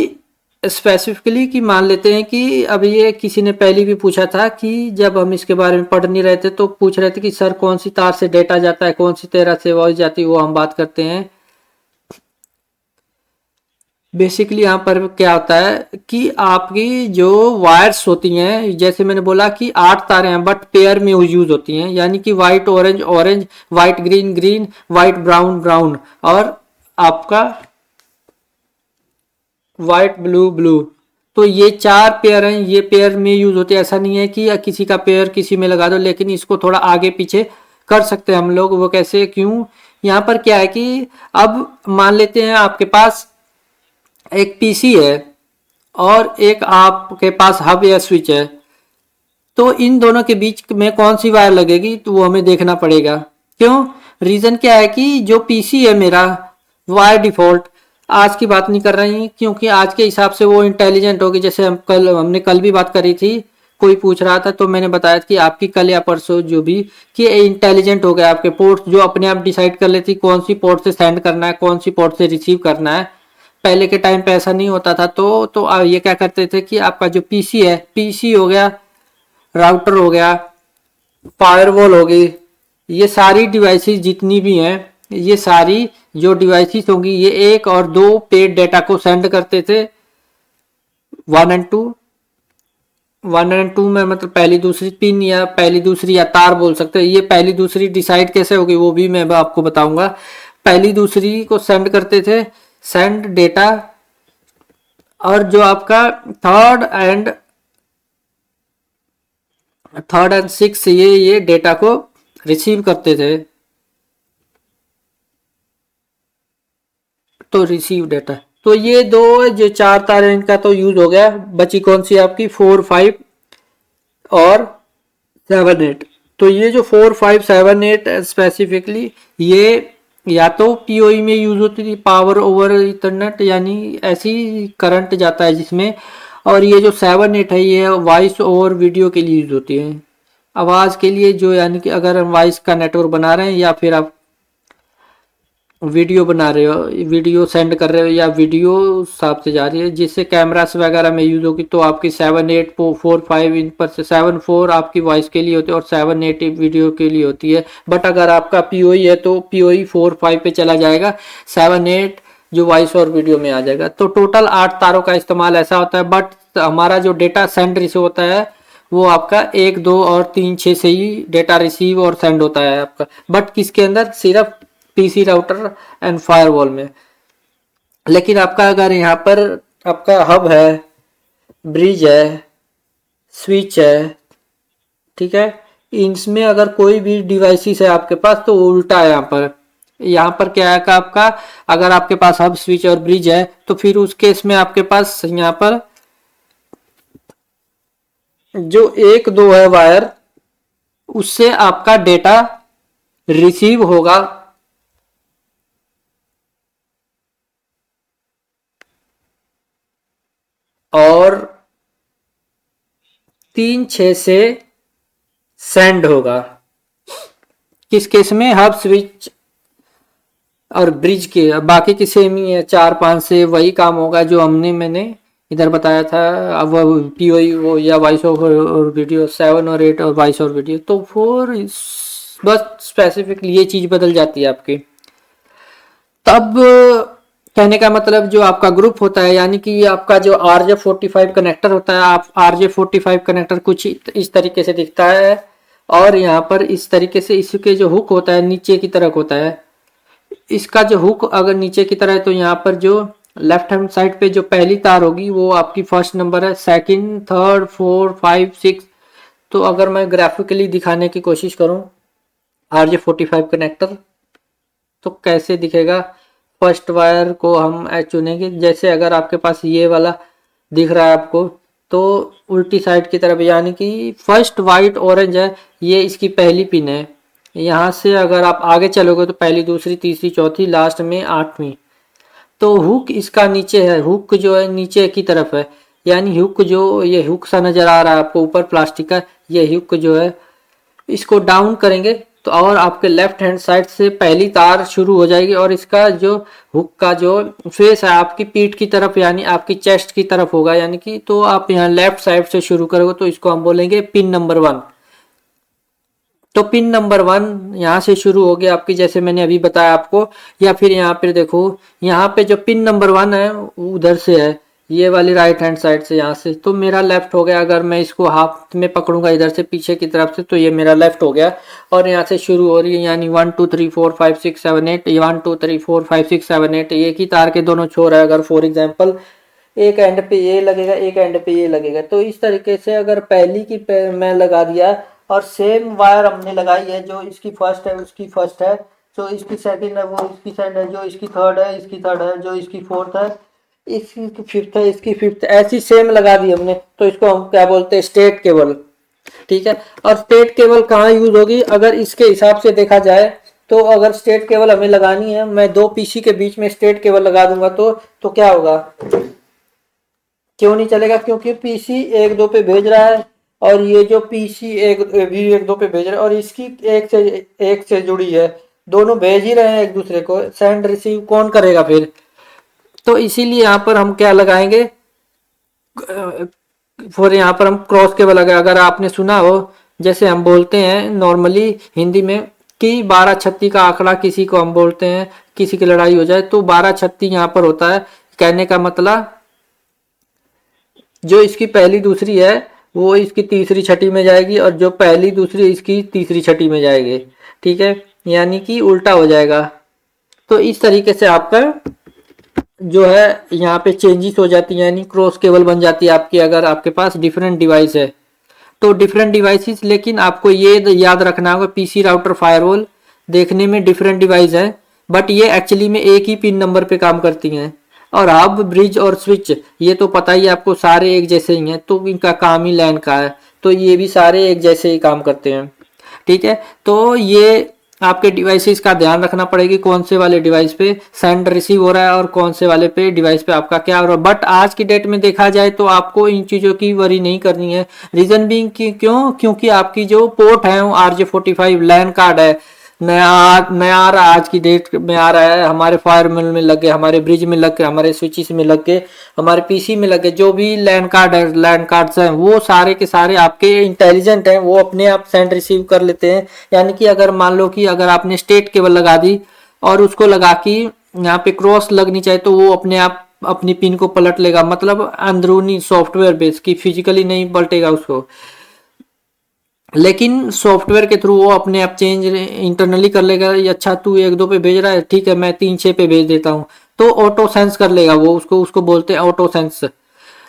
स्पेसिफिकली कि मान लेते हैं कि अभी ये किसी ने पहले भी पूछा था कि जब हम इसके बारे में पढ़ नहीं रहे थे तो पूछ रहे थे कि सर कौन सी तार से डेटा जाता है, कौन सी तरह से वॉइस जाती है, वो हम बात करते हैं। बेसिकली यहाँ पर क्या होता है कि आपकी जो वायर्स होती हैं, जैसे मैंने बोला कि 8 तारें हैं बट पेयर में यूज होती हैं, यानी कि white orange orange, white green green, white brown brown, और आपका वाइट ब्लू ब्लू। तो ये 4 पेयर हैं, ये पेयर में यूज होते हैं। ऐसा नहीं है कि किसी का पेयर किसी में लगा दो, लेकिन इसको थोड़ा आगे पीछे कर सकते हैं हम लोग। वो कैसे, क्यों, यहाँ पर क्या है कि अब मान लेते हैं आपके पास एक पीसी है और एक आपके पास हब या स्विच है, तो इन दोनों के बीच में कौन सी वायर लगेगी तो वो हमें देखना पड़ेगा। क्यों, रीजन क्या है कि जो पीसी है मेरा वायर डिफॉल्ट, आज की बात नहीं कर रही क्योंकि आज के हिसाब से वो इंटेलिजेंट होगी। जैसे हमने कल भी बात करी थी, कोई पूछ रहा था तो मैंने बताया कि आपकी कल या परसों जो भी कि इंटेलिजेंट हो गया, आपके पोर्ट जो अपने आप डिसाइड कर लेती कौन सी पोर्ट से सेंड करना है, कौन सी पोर्ट से रिसीव करना है। पहले के टाइम पे ऐसा नहीं होता था। तो ये क्या करते थे कि आपका जो पीसी है, पीसी हो गया, राउटर हो गया, फायरवॉल हो गई, ये सारी डिवाइसेस जितनी भी हैं, ये सारी जो डिवाइसेस होंगी ये 1 और 2 पेड डेटा को सेंड करते थे। 1 और 2, 1 और 2 में मतलब पहली दूसरी पिन या पहली दूसरी या तार बोल सकते हैं। ये पहली दूसरी डिसाइड कैसे होगी वो भी मैं आपको बताऊंगा। पहली दूसरी को सेंड करते थे, सेंड डेटा, और जो आपका थर्ड एंड सिक्स ये डेटा को रिसीव करते थे। तो रिसीव डेटा, तो ये दो जो 4 तार हैं इनका तो यूज हो गया। बची कौन सी आपकी 4, 5 और 7, 8। तो ये जो 4, 5, 7, 8 स्पेसिफिकली ये या तो पीओई में यूज होती थी, पावर ओवर इथरनेट, यानी ऐसी करंट जाता है जिसमें। और ये जो 7, 8 है ये वॉइस ओवर वीडियो के लिए यूज होती है, आवाज़ के लिए, जो यानी कि अगर हम वॉइस का नेटवर्क बना रहे हैं या फिर आप वीडियो बना रहे हो, वीडियो सेंड कर रहे हो या वीडियो हिसाब से जा रही है जिससे कैमरास वगैरह में यूज होगी, तो आपकी 7, 8, 4, 5 इन पर से 7, 4 आपकी वॉइस के लिए होती है और 7, 8 वीडियो के लिए होती है। बट अगर आपका पीओई है तो पीओई 4, 5 पे चला जाएगा, 7, 8 जो वॉइस और वीडियो में आ जाएगा। तो टोटल 8 तारों का इस्तेमाल ऐसा होता है। बट हमारा जो डेटा सेंड रिसीव होता है वो आपका 1, 2 और 3, 6 से ही डेटा रिसीव और सेंड होता है आपका। बट किसके अंदर, सिर्फ पीसी राउटर एंड फायरवॉल में। लेकिन आपका अगर यहाँ पर आपका हब है, ब्रिज है, स्विच है, ठीक है, इनमें अगर कोई भी डिवाइसेस है आपके पास तो उल्टा है। यहाँ पर क्या है कि आपका अगर आपके पास हब स्विच और ब्रिज है तो फिर उस केस में आपके पास यहाँ पर जो 1, 2 है वायर, उससे आपका डेटा रिसीव होगा और 3, 6 से सेंड होगा। किस केस में, हब स्विच और ब्रिज के बाकी की सेम ही है, 4-5 से वही काम होगा जो मैंने इधर बताया था। अब वो पीओई वो या वॉइस ओवर और वीडियो 7 और 8 और वॉइस ओवर वीडियो, तो 4 बस स्पेसिफिकली ये चीज बदल जाती है आपकी। तब कहने का मतलब जो आपका ग्रुप होता है, यानी कि आपका जो RJ45 कनेक्टर होता है, आप RJ45 कनेक्टर कुछ इस तरीके से दिखता है। और यहाँ पर इस तरीके से इसके जो हुक होता है नीचे की तरफ होता है। इसका जो हुक अगर नीचे की तरह है तो यहाँ पर जो लेफ्ट हैंड साइड पे जो पहली तार होगी वो आपकी फर्स्ट नंबर है, सेकंड, थर्ड, फोर्थ, 5, 6। तो अगर मैं ग्राफिकली दिखाने की कोशिश करूं RJ45 कनेक्टर तो कैसे दिखेगा। फर्स्ट वायर को हम चुनेंगे, जैसे अगर आपके पास ये वाला दिख रहा है आपको, तो उल्टी साइड की तरफ, यानी कि फर्स्ट वाइट ऑरेंज है, ये इसकी पहली पिन है। यहाँ से अगर आप आगे चलोगे तो पहली, दूसरी, तीसरी, चौथी, लास्ट में 8वीं। तो हुक इसका नीचे है, हुक जो है नीचे की तरफ है, यानी हुक जो ये हुक सा नजर आ रहा है आपको ऊपर प्लास्टिक का, ये हुक जो है इसको डाउन करेंगे तो और आपके लेफ्ट हैंड साइड से पहली तार शुरू हो जाएगी। और इसका जो हुक का जो फेस है आपकी पीठ की तरफ, यानी आपकी चेस्ट की तरफ होगा, यानी कि तो आप यहाँ लेफ्ट साइड से शुरू करोगे तो इसको हम बोलेंगे पिन नंबर 1। तो पिन नंबर 1 यहाँ से शुरू हो गया आपकी, जैसे मैंने अभी बताया आपको। या फिर यहाँ पे देखो, यहाँ पे जो पिन नंबर 1 है उधर से है, ये वाली राइट हैंड साइड से, यहाँ से तो मेरा लेफ्ट हो गया। अगर मैं इसको हाथ में पकड़ूंगा इधर से पीछे की तरफ से तो ये मेरा लेफ्ट हो गया। और यहाँ से शुरू हो रही है, यानी 1 2 3 4 5 6 7 8, 1 2 3 4 5 6 7 8, एक ही तार के दोनों छोर है। अगर फॉर एग्जाम्पल एक एंड पे ये लगेगा, एक एंड पे ये लगेगा, तो इस तरीके से अगर पहली की मैं लगा दिया और सेम वायर हमने लगाई है, जो इसकी फर्स्ट है उसकी फर्स्ट है, जो इसकी सेकंड है वो इसकी सेकंड है, जो इसकी थर्ड है इसकी थर्ड है, जो इसकी फोर्थ है इसकी फिफ्थ है, इसकी फिफ्थ, ऐसी सेम लगा दी हमने, तो इसको हम क्या बोलते हैं, स्टेट केबल। ठीक है। और स्टेट केबल कहाँ यूज होगी, अगर इसके हिसाब से देखा जाए तो अगर स्टेट केबल हमें लगानी है, मैं दो पीसी के बीच में स्टेट केबल लगा दूंगा तो क्या होगा, क्यों नहीं चलेगा, क्योंकि पीसी 1 2 पे भेज रहा है और ये जो पीसी भी 1 2 पे भेज रहा है और इसकी एक से जुड़ी है, दोनों भेज ही रहे हैं एक दूसरे को, सेंड रिसीव कौन करेगा फिर। तो इसीलिए यहाँ पर हम क्या लगाएंगे, फॉर यहाँ पर हम क्रॉस केबल लगाए। अगर आपने सुना हो, जैसे हम बोलते हैं नॉर्मली हिंदी में कि 12 36 का आंकड़ा किसी को हम बोलते हैं, किसी की लड़ाई हो जाए तो 12 36 यहाँ पर होता है। कहने का मतलब जो इसकी पहली दूसरी है वो इसकी तीसरी छठी में जाएगी और जो पहली दूसरी इसकी तीसरी छठी में जाएगी। ठीक है, यानी कि उल्टा हो जाएगा। तो इस तरीके से आपका जो है यहाँ पे चेंजेस हो जाती है, यानी क्रॉस केबल बन जाती है आपकी, अगर आपके पास डिफरेंट डिवाइस है तो डिफरेंट डिवाइसेस। लेकिन आपको ये याद रखना होगा, पीसी राउटर फायरवॉल देखने में डिफरेंट डिवाइस है बट ये एक्चुअली में एक ही पिन नंबर पे काम करती हैं। और हब, ब्रिज और स्विच ये तो पता ही है आपको, सारे एक जैसे ही हैं, तो इनका काम ही लैन का है, तो ये भी सारे एक जैसे ही काम करते हैं। ठीक है, तो ये आपके डिवाइसेस का ध्यान रखना पड़ेगी, कौन से वाले डिवाइस पे सेंड रिसीव हो रहा है और कौन से वाले पे डिवाइस पे आपका क्या हो रहा है। बट आज की डेट में देखा जाए तो आपको इन चीज़ों की वरी नहीं करनी है। रीजन बीइंग क्यों, क्योंकि आपकी जो पोर्ट है वो RJ45 लैन कार्ड है, नया नया आ रहा है, आज की डेट में आ रहा है, हमारे फायरवॉल में लग गए, हमारे ब्रिज में लग गए, हमारे स्विचेस में लग गए, हमारे पीसी में लग गए। जो भी लैन कार्ड है, लैन कार्ड्स हैं, वो सारे के सारे आपके इंटेलिजेंट हैं, वो अपने आप सेंड रिसीव कर लेते हैं। यानी कि अगर मान लो कि अगर आपने स्टेट केबल लगा दी और उसको लगा के यहाँ पे क्रॉस लगनी चाहिए तो वो अपने आप अपनी पिन को पलट लेगा, मतलब अंदरूनी सॉफ्टवेयर बेस की, फिजिकली नहीं पलटेगा उसको, लेकिन सॉफ्टवेयर के थ्रू वो अपने आप चेंज इंटरनली कर लेगा। अच्छा तू 1 2 पे भेज रहा है, ठीक है मैं 3 6 पे भेज देता हूँ, तो ऑटो सेंस कर लेगा वो, उसको उसको बोलते हैं ऑटो सेंस।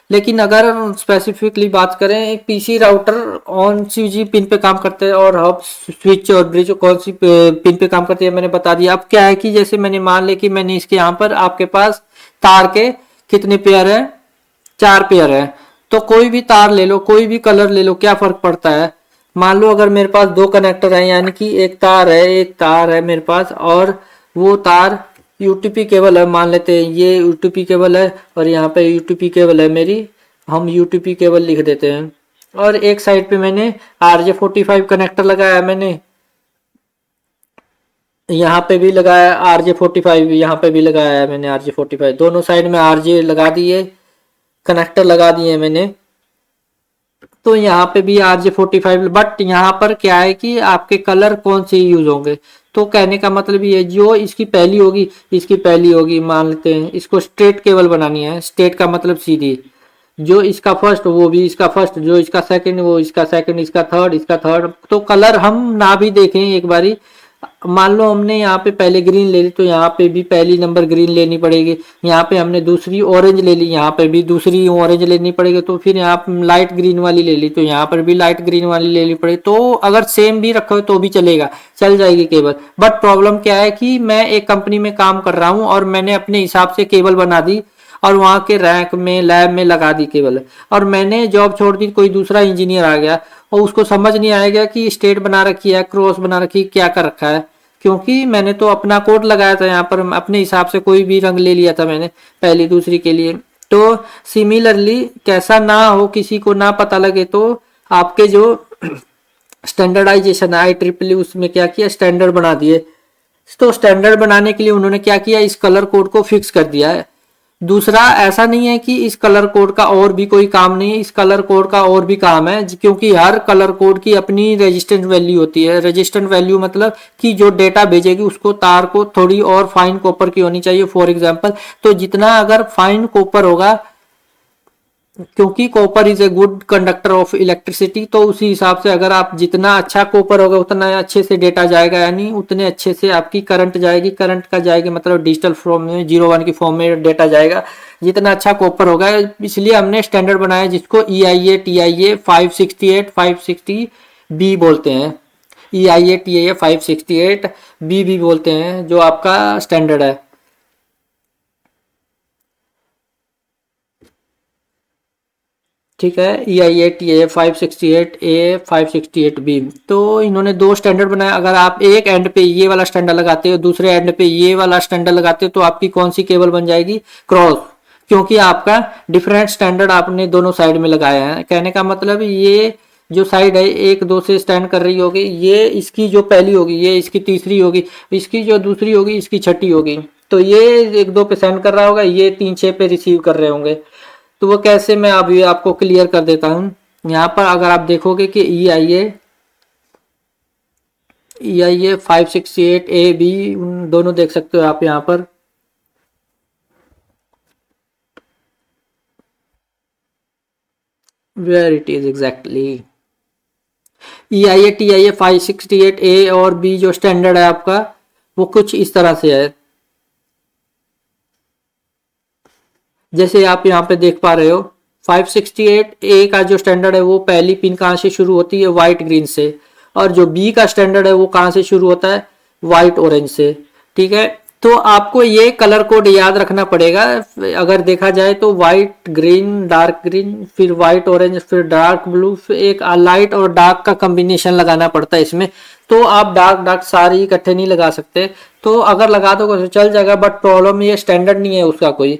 लेकिन अगर स्पेसिफिकली बात करें, एक पीसी राउटर कौन सी जी पिन पे काम करते हैं और हब, स्विच और ब्रिज कौन सी पिन पे काम करती है मैंने बता दिया। अब क्या है कि जैसे मैंने मान लिया कि मैंने इसके यहाँ पर आपके पास तार के कितने पेयर है, 4 पेयर है, तो कोई भी तार ले लो, कोई भी कलर ले लो, क्या फर्क पड़ता है। मान लो अगर मेरे पास 2 कनेक्टर है, यानी कि एक तार है मेरे पास और वो तार यूटीपी केबल है, मान लेते हैं ये यूटीपी केबल है और यहाँ पे यूटीपी केबल है मेरी, हम यूटीपी केबल लिख देते हैं। और एक साइड पे मैंने RJ45 कनेक्टर लगाया है मैंने, यहाँ पे भी लगाया RJ45, यहाँ पे भी लगाया है मैंने RJ45, दोनों साइड में RJ लगा दिए, कनेक्टर लगा दिए मैंने। तो यहाँ पे भी RJ45, बट यहाँ पर क्या है कि आपके कलर कौन से यूज होंगे। तो कहने का मतलब ये, जो इसकी पहली होगी, इसकी पहली होगी, मान लेते हैं इसको स्ट्रेट केबल बनानी है, स्ट्रेट का मतलब सीधी, जो इसका फर्स्ट वो भी इसका फर्स्ट, जो इसका सेकंड वो इसका सेकंड, इसका थर्ड इसका थर्ड। तो कलर हम ना भी देखें एक बारी, मान लो हमने यहाँ पे पहले ग्रीन ले ली तो यहाँ पे भी पहली नंबर ग्रीन लेनी पड़ेगी, यहाँ पे हमने दूसरी ऑरेंज ले ली, यहाँ पे भी दूसरी ऑरेंज लेनी पड़ेगी, तो फिर यहाँ पे लाइट ग्रीन वाली ले ली तो यहाँ पर भी लाइट ग्रीन वाली लेनी पड़ेगी। तो अगर सेम भी रखो तो भी चलेगा, चल जाएगी केबल। बट प्रॉब्लम क्या है कि मैं एक कंपनी में काम कर रहा हूँ और मैंने अपने हिसाब से केबल बना दी और वहां के रैक में लैब में लगा दी केबल, और मैंने जॉब छोड़ दी, कोई दूसरा इंजीनियर आ गया और उसको समझ नहीं आएगा कि स्ट्रेट बना रखी है, क्रॉस बना रखी है, क्या कर रखा है, क्योंकि मैंने तो अपना कोड लगाया था यहाँ पर, अपने हिसाब से कोई भी रंग ले लिया था मैंने पहली दूसरी के लिए। तो सिमिलरली कैसा ना हो, किसी को ना पता लगे, तो आपके जो स्टैंडर्डाइजेशन है IEEE, उसमें क्या किया, स्टैंडर्ड बना दिए। तो स्टैंडर्ड बनाने के लिए उन्होंने क्या किया, इस कलर कोड को फिक्स कर दिया है। दूसरा, ऐसा नहीं है कि इस कलर कोड का और भी कोई काम नहीं है, इस कलर कोड का और भी काम है, क्योंकि हर कलर कोड की अपनी रेजिस्टेंस वैल्यू होती है। रेजिस्टेंस वैल्यू मतलब कि जो डेटा भेजेगी उसको तार को थोड़ी और फाइन कॉपर की होनी चाहिए, फॉर एग्जांपल। तो जितना अगर फाइन कॉपर होगा, क्योंकि copper is a good conductor of electricity, तो उसी हिसाब से अगर आप जितना अच्छा कॉपर होगा उतना अच्छे से डेटा जाएगा, यानी उतने अच्छे से आपकी करंट जाएगी। करंट का जाएगी मतलब डिजिटल फॉर्म में, 01 की फॉर्म में डेटा जाएगा, जितना अच्छा कॉपर होगा। इसलिए हमने स्टैंडर्ड बनाया जिसको EIA TIA 568 560B बोलते हैं, EIA TIA 568B भी बोलते हैं, जो आपका स्टैंडर्ड है। ठीक है, EIA TIA 568A 568B। तो इन्होंने दो स्टैंडर्ड बनाया। अगर आप एक एंड पे ये वाला स्टैंडर्ड लगाते हो, दूसरे एंड पे ये वाला स्टैंडर्ड लगाते हो, तो आपकी कौन सी केबल बन जाएगी, क्रॉस, क्योंकि आपका डिफरेंट स्टैंडर्ड आपने दोनों साइड में लगाया है। कहने का मतलब ये जो साइड है एक दो से स्टैंड कर रही होगी, ये इसकी जो पहली होगी ये इसकी तीसरी होगी, इसकी जो दूसरी होगी इसकी छठी होगी। तो ये एक दो पे सेंड कर रहा होगा, ये 3 6 पे रिसीव कर रहे होंगे। तो वो कैसे, मैं अभी आपको क्लियर कर देता हूं। यहाँ पर अगर आप देखोगे कि EIA 568AB दोनों देख सकते हो आप यहाँ पर, where it is exactly. EIA TIA 568A और B जो स्टैंडर्ड है आपका, वो कुछ इस तरह से है, जैसे आप यहाँ पे देख पा रहे हो। 568A का जो स्टैंडर्ड है वो पहली पिन कहाँ से शुरू होती है, व्हाइट ग्रीन से, और जो B का स्टैंडर्ड है वो कहाँ से शुरू होता है, व्हाइट ऑरेंज से। ठीक है, तो आपको ये कलर कोड याद रखना पड़ेगा। अगर देखा जाए तो व्हाइट ग्रीन, डार्क ग्रीन, फिर व्हाइट ऑरेंज, फिर डार्क ब्लू, फिर एक लाइट और डार्क का कॉम्बिनेशन लगाना पड़ता है इसमें। तो आप डार्क डार्क सारी इकट्ठे नहीं लगा सकते, तो अगर लगा दोगे तो चल जाएगा, बट प्रॉब्लम ये स्टैंडर्ड नहीं है उसका कोई,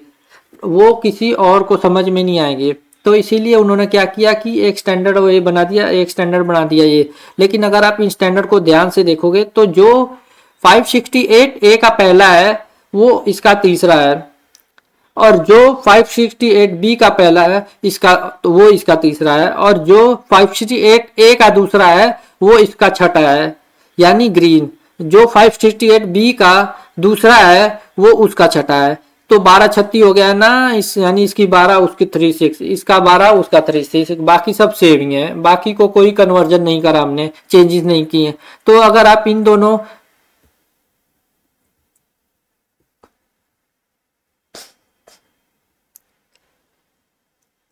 वो किसी और को समझ में नहीं आएंगे। तो इसीलिए उन्होंने क्या किया कि एक स्टैंडर्ड ये बना दिया, एक स्टैंडर्ड बना दिया ये। लेकिन अगर आप इन स्टैंडर्ड को ध्यान से देखोगे तो जो 568A का पहला है वो इसका तीसरा है, और जो 568B का पहला है इसका, तो वो इसका तीसरा है, और जो 568A का दूसरा है वो इसका छठा है, यानी ग्रीन। जो 568B का दूसरा है वो उसका छठा है। तो 12 36 हो गया ना, इस यानी इसकी 12 उसकी 36, इसका 12 उसका 36, बाकी सब सेम ही है, बाकी को कोई कन्वर्जन नहीं करा हमने, चेंजेस नहीं किए। तो अगर आप इन दोनों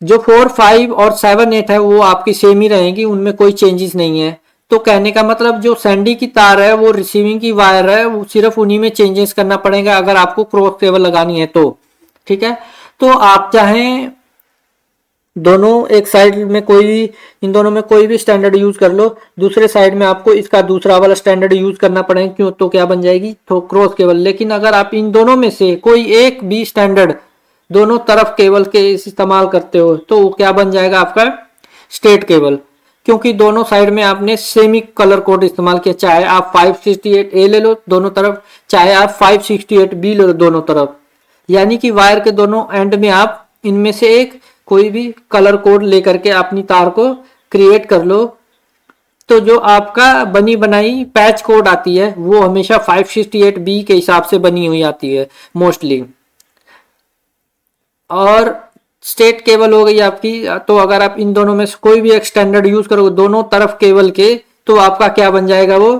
जो 4 5 और 7 8 है वो आपकी सेम ही रहेगी, उनमें कोई चेंजेस नहीं है। तो कहने का मतलब जो सेंडिंग की तार है वो रिसीविंग की वायर है, वो सिर्फ उन्हीं में चेंजेस करना पड़ेगा अगर आपको क्रॉस केबल लगानी है तो। ठीक है, तो आप चाहें दोनों एक साइड में कोई भी, इन दोनों में कोई भी स्टैंडर्ड यूज कर लो, दूसरे साइड में आपको इसका दूसरा वाला स्टैंडर्ड यूज करना पड़ेगा, क्यों, तो क्या बन जाएगी, तो क्रॉस केबल। लेकिन अगर आप इन दोनों में से कोई एक भी स्टैंडर्ड दोनों तरफ केबल के इस्तेमाल करते हो तो वो क्या बन जाएगा आपका, स्ट्रेट केबल। क्योंकि दोनों साइड में आपने सेमी कलर कोड इस्तेमाल किया, चाहे आप 568 ए ले लो दोनों तरफ, चाहे आप 568 बी ले लो दोनों तरफ। यानी कि वायर के दोनों एंड में आप इनमें से एक कोई भी कलर कोड लेकर के अपनी तार को क्रिएट कर लो। तो जो आपका बनी बनाई पैच कोड आती है वो हमेशा 568 बी के हिसाब से बनी हुई आती है मोस्टली। और स्टेट केबल हो गई आपकी, तो अगर आप इन दोनों में से कोई भी एक स्टैंडर्ड यूज करोगे दोनों तरफ केबल के, तो आपका क्या बन जाएगा, वो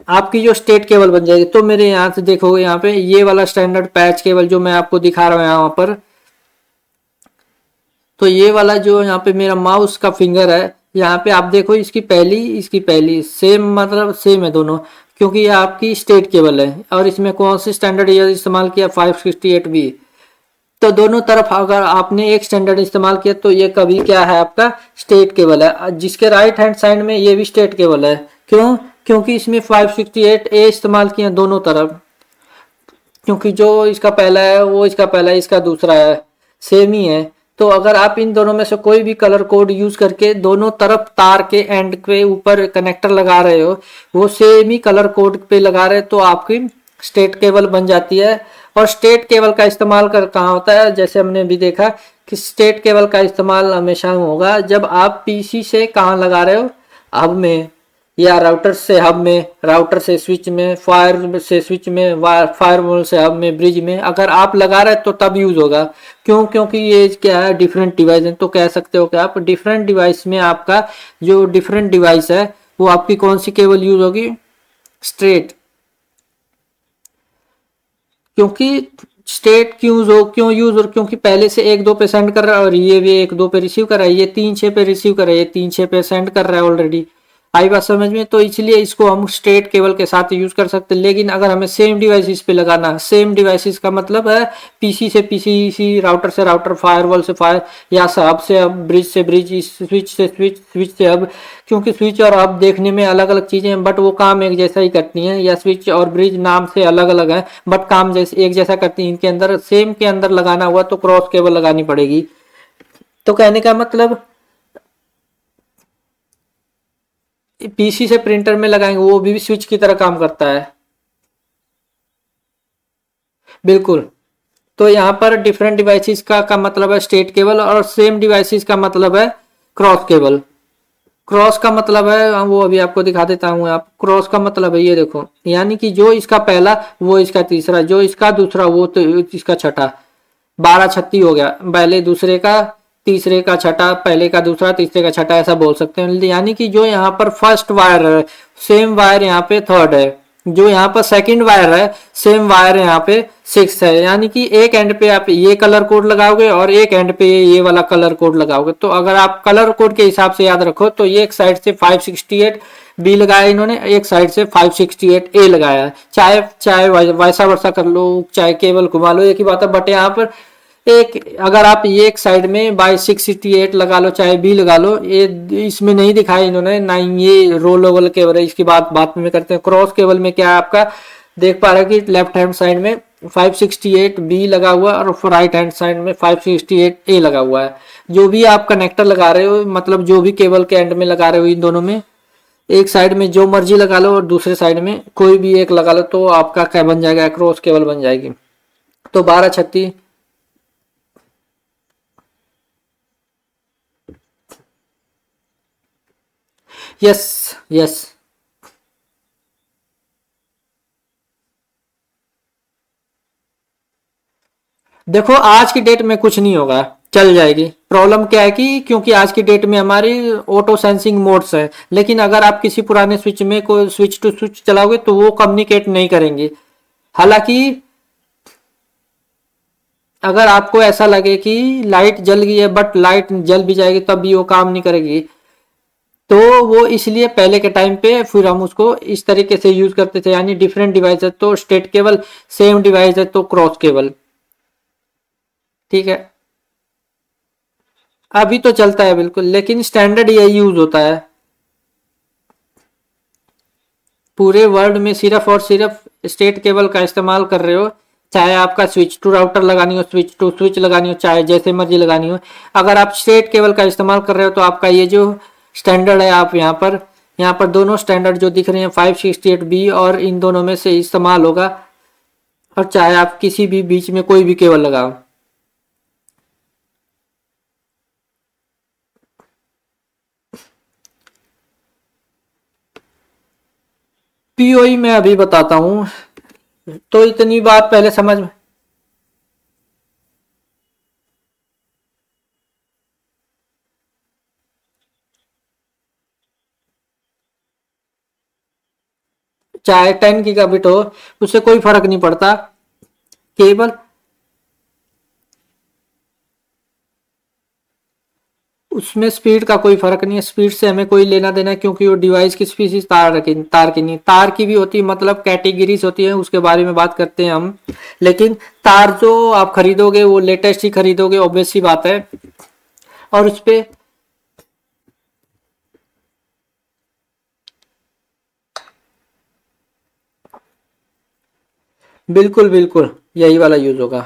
आपकी जो स्टेट केबल बन जाएगी। तो मेरे यहाँ से देखोगे यहाँ पे ये वाला स्टैंडर्ड पैच केबल जो मैं आपको दिखा रहा हूँ यहाँ पर, तो ये वाला जो यहाँ पे मेरा माउस का फिंगर है यहाँ पे आप देखो, इसकी पहली सेम, मतलब सेम है दोनों, क्योंकि ये आपकी स्टेट केबल है। और इसमें कौन सी स्टैंडर्ड इस्तेमाल किया, 568 बी। तो दोनों तरफ अगर आपने एक स्टैंडर्ड इस्तेमाल किया तो ये कभी क्या है, आपका स्टेट केबल है। जिसके राइट हैंड साइड में ये भी स्टेट केबल है। क्यों, क्योंकि इसमें 568 ए इस्तेमाल किया दोनों तरफ, क्योंकि जो इसका पहला है वो इसका पहला है, इसका दूसरा है, सेम ही है। तो अगर आप इन दोनों में से कोई भी कलर कोड यूज करके दोनों तरफ तार के एंड के ऊपर कनेक्टर लगा रहे हो, वो सेम ही कलर कोड पे लगा रहे हो, तो आपकी स्टेट केबल बन जाती है। और स्टेट केबल का इस्तेमाल कर कहाँ होता है, जैसे हमने भी देखा कि स्टेट केबल का इस्तेमाल हमेशा होगा जब आप पीसी से कहाँ लगा रहे हो, हब में, या राउटर से हब में, राउटर से स्विच में, फायर से स्विच में, फायरवॉल से हब में, ब्रिज में अगर आप लगा रहे तो तब यूज होगा। क्यों, क्योंकि ये क्या है, डिफरेंट डिवाइस है। तो कह सकते हो कि आप डिफरेंट डिवाइस में आपका जो डिफरेंट डिवाइस है वो आपकी कौन सी केबल यूज होगी, स्ट्रेट। क्योंकि स्टेट क्यों यूज, और क्योंकि पहले से 1 2 पे सेंड कर रहा है और ये भी 1 2 पे रिसीव कर रहा है, ये 3 6 पे रिसीव कर रहा है, ये 3 6 पे सेंड कर रहा है ऑलरेडी। आई बात समझ में, तो इसलिए इसको हम स्ट्रेट केबल के साथ यूज कर सकते हैं। लेकिन अगर हमें सेम डिवाइसेस पे लगाना है, सेम डिवाइसेस का मतलब है पीसी से पीसी, राउटर से राउटर, फायरवॉल से फायर, या हब से हब, ब्रिज से ब्रिज, स्विच से स्विच, स्विच से हब। क्योंकि स्विच और हब देखने में अलग अलग चीजें हैं बट वो काम एक जैसा ही करती हैं, या स्विच और ब्रिज नाम से अलग अलग है बट काम जैसे एक जैसा करती हैं। इनके अंदर सेम के अंदर लगाना हुआ तो क्रॉस केबल लगानी पड़ेगी। तो कहने का मतलब पीसी से प्रिंटर में लगाएंगे वो भी स्विच की तरह काम करता है, बिल्कुल। तो यहाँ पर डिफरेंट डिवाइसेस का मतलब है स्टेट केबल, और सेम डिवाइसेस का मतलब है क्रॉस केबल। क्रॉस का मतलब है, वो अभी आपको दिखा देता हूँ। आप क्रॉस का मतलब है ये देखो, यानी कि जो इसका पहला वो इसका तीसरा, जो इसका दूसरा वो तो इसका छठा, 12 36 हो गया। पहले दूसरे का, तीसरे का छठा, पहले का दूसरा, तीसरे का छठा, ऐसा बोल सकते हैं। यानी कि जो यहाँ पर फर्स्ट वायर है सेम वायर यहाँ पे थर्ड है, जो यहाँ पर सेकंड वायर है सेम वायर यहाँ पे सिक्स है। यानी कि एक एंड पे आप ये कलर कोड लगाओगे और एक एंड पे ये वाला कलर कोड लगाओगे। तो अगर आप कलर कोड के हिसाब से याद रखो तो एक साइड से 568 बी लगाया इन्होंने, एक साइड से 568 ए लगाया है। चाहे चाहे वैसा वैसा कर लो, चाहे केबल घुमा लो, एक ही बात है। बट यहाँ पर एक अगर आप ये एक साइड में बाई 668 लगा लो, चाहे बी लगा लो, ये इसमें नहीं दिखाया इन्होंने ना, ये रोल केबल है, इसकी बात में करते हैं। क्रॉस केबल में क्या है, आपका देख पा रहे हैं कि लेफ्ट हैंड साइड में 568 बी लगा हुआ है और राइट हैंड साइड में 568 ए लगा हुआ है। जो भी आप कनेक्टर लगा रहे हो, मतलब जो भी केबल के एंड में लगा रहे हो, इन दोनों में एक साइड में जो मर्जी लगा लो और दूसरे साइड में कोई भी एक लगा लो, तो आपका क्या बन जाएगा, क्रॉस केबल बन जाएगी। तो 12 36 यस यस। देखो आज की डेट में कुछ नहीं होगा, चल जाएगी। प्रॉब्लम क्या है कि क्योंकि आज की डेट में हमारी ऑटो सेंसिंग मोड्स है, लेकिन अगर आप किसी पुराने स्विच में कोई स्विच टू स्विच चलाओगे तो वो कम्युनिकेट नहीं करेंगे। हालांकि अगर आपको ऐसा लगे कि लाइट जल गई है बट लाइट जल भी जाएगी तब भी वो काम नहीं करेगी, तो वो इसलिए पहले के टाइम पे फिर हम उसको इस तरीके से यूज करते थे। यानी डिफरेंट डिवाइस है तो स्टेट केबल, सेम डिवाइस है तो क्रॉस केबल, ठीक है। अभी तो चलता है बिल्कुल, लेकिन स्टैंडर्ड यही यूज होता है पूरे वर्ल्ड में। सिर्फ और सिर्फ स्टेट केबल का इस्तेमाल कर रहे हो, चाहे आपका स्विच टू राउटर लगानी हो, स्विच टू स्विच लगानी हो, चाहे जैसे मर्जी लगानी हो। अगर आप स्टेट केबल का इस्तेमाल कर रहे हो तो आपका ये जो स्टैंडर्ड है। आप यहाँ पर दोनों स्टैंडर्ड जो दिख रहे हैं 568B और इन दोनों में से इस्तेमाल होगा, और चाहे आप किसी भी बीच में कोई भी केबल लगाओ। पीओई मैं अभी बताता हूँ। तो इतनी बात पहले समझ में, चाहे 10 गीगाबिट हो, उससे कोई फर्क नहीं पड़ता। केबल उसमें स्पीड का कोई फर्क नहीं है, स्पीड से हमें कोई लेना देना है, क्योंकि वो डिवाइस की स्पीसीज तार की नहीं, तार की भी होती है, मतलब कैटेगरीज होती है, उसके बारे में बात करते हैं हम। लेकिन तार जो आप खरीदोगे वो लेटेस्ट ही खरीदोगे, ऑब्वियस सी बात है। और उस पे बिल्कुल बिल्कुल यही वाला यूज होगा।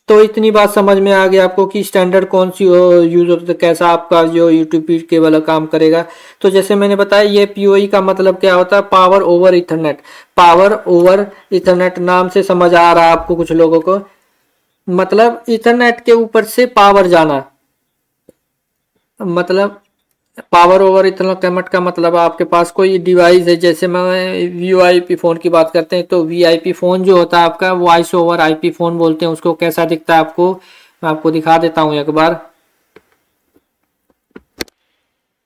तो इतनी बात समझ में आ गया आपको कि स्टैंडर्ड कौन सी यूज होता है, कैसा आपका जो यूटीपी केबल काम करेगा। तो जैसे मैंने बताया, ये पीओई का मतलब क्या होता है, power over Ethernet. Power over Ethernet नाम से समझ आ रहा है आपको कुछ लोगों को, मतलब इथरनेट के ऊपर से पावर जाना। मतलब पावर ओवर इतना कनेक्ट का मतलब आपके पास कोई डिवाइस है, जैसे मैं वीओआईपी फोन की बात करते हैं, तो वीआईपी फोन जो होता है आपका, वॉइस ओवर आईपी फोन बोलते हैं उसको। कैसा दिखता है आपको, मैं आपको दिखा देता हूँ एक बार।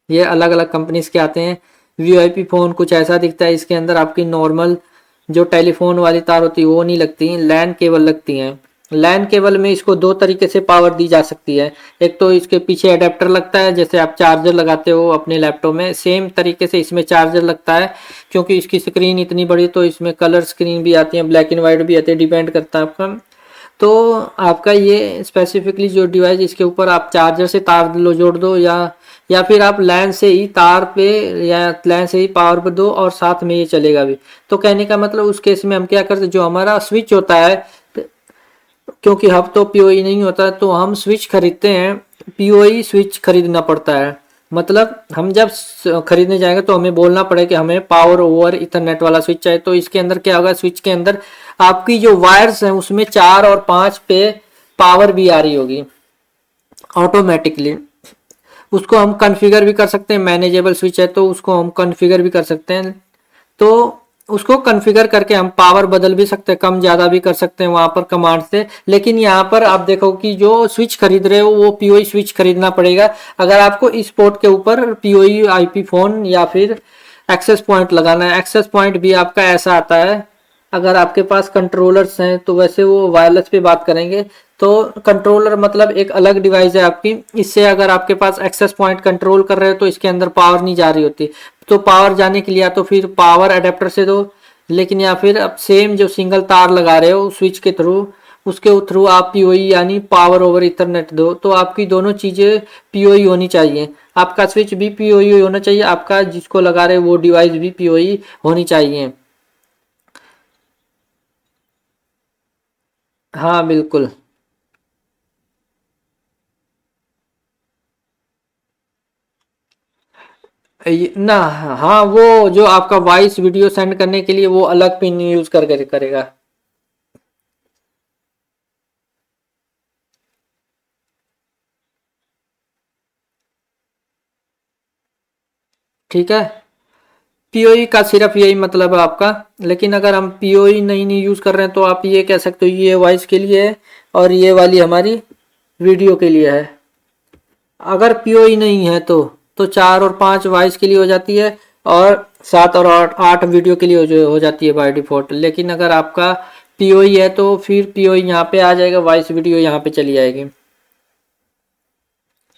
ये अलग अलग कंपनीज के आते हैं। वीओआईपी फोन कुछ ऐसा दिखता है, इसके अंदर आपकी नॉर्मल जो टेलीफोन वाली तार होती है वो नहीं लगती, लैन केबल लगती हैं। लैन केबल में इसको दो तरीके से पावर दी जा सकती है। एक तो इसके पीछे अडेप्टर लगता है, जैसे आप चार्जर लगाते हो अपने लैपटॉप में, सेम तरीके से इसमें चार्जर लगता है। क्योंकि इसकी स्क्रीन इतनी बड़ी, तो इसमें कलर स्क्रीन भी आती है, ब्लैक एंड वाइट भी आती है, डिपेंड करता है आपका। तो आपका ये स्पेसिफिकली जो डिवाइस, इसके ऊपर आप चार्जर से तार लो जोड़ दो, या फिर आप लैन से ही तार पे या लैन से ही पावर पे दो, और साथ में ये चलेगा भी। तो कहने का मतलब उस केस में हम क्या करते हैं, जो हमारा स्विच होता है, क्योंकि हब तो पीओई नहीं होता, तो हम स्विच खरीदते हैं, पीओई स्विच खरीदना पड़ता है। मतलब हम जब खरीदने जाएंगे तो हमें बोलना पड़ेगा कि हमें पावर ओवर इथरनेट वाला स्विच चाहिए। तो इसके अंदर क्या होगा, स्विच के अंदर आपकी जो वायर्स हैं उसमें 4 और 5 पे पावर भी आ रही होगी ऑटोमेटिकली। उसको हम कॉन्फ़िगर भी कर सकते हैं, मैनेजेबल स्विच है तो उसको हम कॉन्फ़िगर भी कर सकते हैं। तो उसको कॉन्फ़िगर करके हम पावर बदल भी सकते हैं, कम ज़्यादा भी कर सकते हैं वहाँ पर कमांड से। लेकिन यहाँ पर आप देखो कि जो स्विच खरीद रहे हो वो पीओई स्विच खरीदना पड़ेगा, अगर आपको इस पोर्ट के ऊपर पीओई आईपी फोन या फिर एक्सेस पॉइंट लगाना है। एक्सेस पॉइंट भी आपका ऐसा आता है, अगर आपके पास कंट्रोलर्स हैं तो वैसे वो वायरलेस पे बात करेंगे। तो कंट्रोलर मतलब एक अलग डिवाइस है आपकी, इससे अगर आपके पास एक्सेस पॉइंट कंट्रोल कर रहे हो तो इसके अंदर पावर नहीं जा रही होती। तो पावर जाने के लिए या तो फिर पावर अडेप्टर से दो, लेकिन या फिर अब सेम जो सिंगल तार लगा रहे हो स्विच के थ्रू, उसके थ्रू आप पीओई यानी पावर ओवर इथरनेट दो। तो आपकी दोनों चीजें पीओई होनी चाहिए, आपका स्विच भी पीओई होना चाहिए, आपका जिसको लगा रहे हो वो डिवाइस भी पीओई होनी चाहिए। हाँ बिल्कुल। ना, हाँ वो जो आपका वॉइस वीडियो सेंड करने के लिए वो अलग पिन यूज कर करेगा। ठीक है, पीओई का सिर्फ यही मतलब है आपका। लेकिन अगर हम पीओई नहीं यूज कर रहे हैं तो आप ये कह सकते हो ये वॉइस के लिए है और ये वाली हमारी वीडियो के लिए है। अगर पीओई नहीं है तो 4 और 5 वॉइस के लिए हो जाती है, और 7 और 8 वीडियो के लिए हो जाती है बाय डिफॉल्ट। लेकिन अगर आपका पीओई है तो फिर पीओई यहाँ पे आ जाएगा, वॉइस वीडियो यहाँ पे चली जाएगी।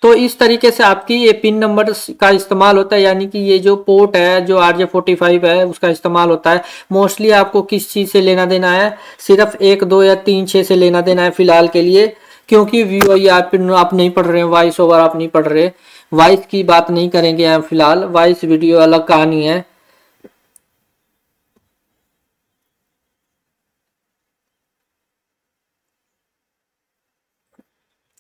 तो इस तरीके से आपकी ये पिन नंबर का इस्तेमाल होता है, यानी कि ये जो पोर्ट है जो RJ45 है उसका इस्तेमाल होता है। मोस्टली आपको किस चीज़ से लेना देना है, सिर्फ 1 2 या 3 6 से लेना देना है फिलहाल के लिए। क्योंकि वीओ आप नहीं पढ़ रहे हैं, वॉइस ओवर आप नहीं पढ़ रहे, वॉइस की बात नहीं करेंगे यहाँ फिलहाल, वॉइस वीडियो अलग कहानी है।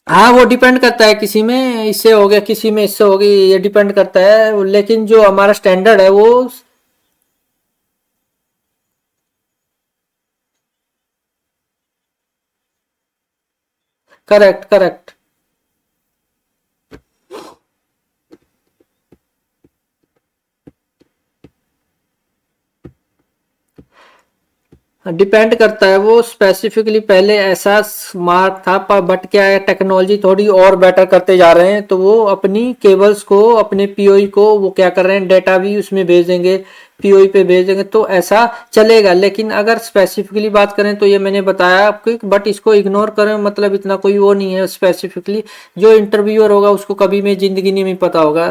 हाँ वो डिपेंड करता है, किसी में इससे हो गया, किसी में इससे हो गई, ये डिपेंड करता है, लेकिन जो हमारा स्टैंडर्ड है वो। Correct correct. डिपेंड करता है, वो स्पेसिफिकली पहले ऐसा स्मार्ट था, पर बट क्या है, टेक्नोलॉजी थोड़ी और बेटर करते जा रहे हैं, तो वो अपनी केबल्स को, अपने पीओई को वो क्या कर रहे हैं, डेटा भी उसमें भेज देंगे, पीओई पे भेज देंगे, तो ऐसा चलेगा। लेकिन अगर स्पेसिफिकली बात करें तो ये मैंने बताया आपको, बट इसको इग्नोर करें मतलब इतना कोई वो नहीं है स्पेसिफिकली। जो इंटरव्यूअर होगा उसको कभी में जिंदगी नहीं पता होगा,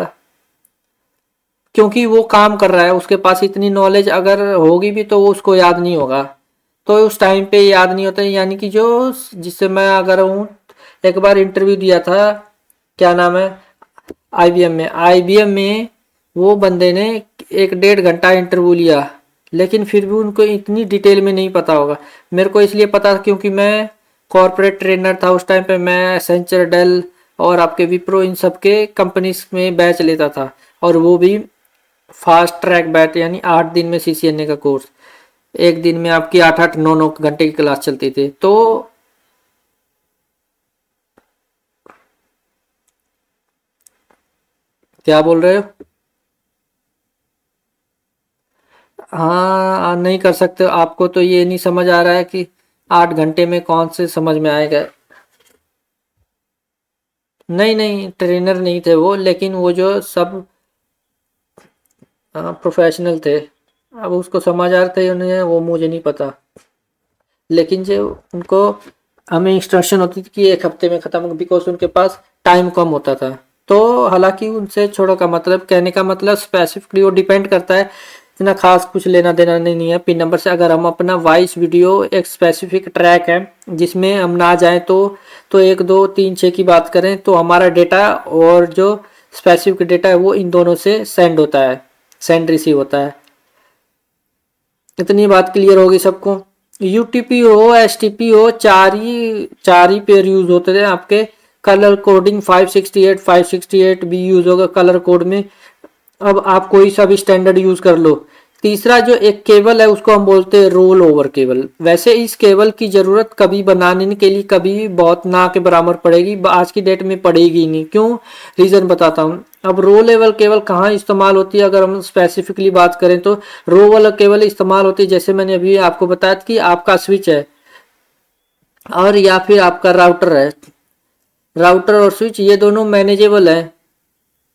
क्योंकि वो काम कर रहा है, उसके पास इतनी नॉलेज अगर होगी भी तो वो उसको याद नहीं होगा, तो उस टाइम पे याद नहीं होता। यानी कि जो, जिससे मैं अगर हूँ, एक बार इंटरव्यू दिया था, क्या नाम है, आईबीएम में वो बंदे ने 1 डेढ़ घंटा इंटरव्यू लिया, लेकिन फिर भी उनको इतनी डिटेल में नहीं पता होगा। मेरे को इसलिए पता क्योंकि मैं कॉरपोरेट ट्रेनर था उस टाइम पे, मैं एसेंचर, डेल और आपके विप्रो इन सब के कंपनीज में बैच लेता था, और वो भी फास्ट ट्रैक बैच, यानी 8 दिन में सीसीएनए का कोर्स। एक दिन में आपकी 8 8 9 9 घंटे की क्लास चलती थी। तो क्या बोल रहे हो? हाँ नहीं कर सकते, आपको तो ये नहीं समझ आ रहा है कि 8 घंटे में कौन से समझ में आएगा। नहीं नहीं, ट्रेनर नहीं थे वो, लेकिन वो जो सब प्रोफेशनल थे। अब उसको समझ आ रहे थे उन्हें, वो मुझे नहीं पता, लेकिन जो उनको, हमें इंस्ट्रक्शन होती थी कि 1 हफ्ते में खत्म, बिकॉज उनके पास टाइम कम होता था। तो हालांकि उनसे छोड़ो का मतलब, कहने का मतलब स्पेसिफिकली वो डिपेंड करता है, इतना खास कुछ लेना देना नहीं है पिन नंबर से। अगर हम अपना वॉइस वीडियो एक स्पेसिफिक ट्रैक है जिसमें हम ना जाएं, तो 1 2 3 6 की बात करें, तो हमारा डेटा और जो स्पेसिफिक डेटा है वो इन दोनों से सेंड होता है, सेंड रिसीव होता है। इतनी बात क्लियर होगी सबको? यूटीपी हो, एसटीपी हो, चार ही पेयर यूज होते थे आपके। कलर कोडिंग 568 भी यूज होगा कलर कोड में। अब आप कोई सा भी स्टैंडर्ड यूज कर लो। तीसरा जो एक केबल है उसको हम बोलते हैं रोल ओवर केबल। वैसे इस केबल की जरूरत कभी बनाने के लिए कभी भी बहुत ना के बराबर पड़ेगी, आज की डेट में पड़ेगी ही नहीं। क्यों? रीजन बताता हूँ। अब रो लेवल केबल कहाँ इस्तेमाल होती है, अगर हम स्पेसिफिकली बात करें तो रो वाला केबल इस्तेमाल होती है, जैसे मैंने अभी आपको बताया कि आपका स्विच है और या फिर आपका राउटर है। राउटर और स्विच ये दोनों मैनेजेबल है,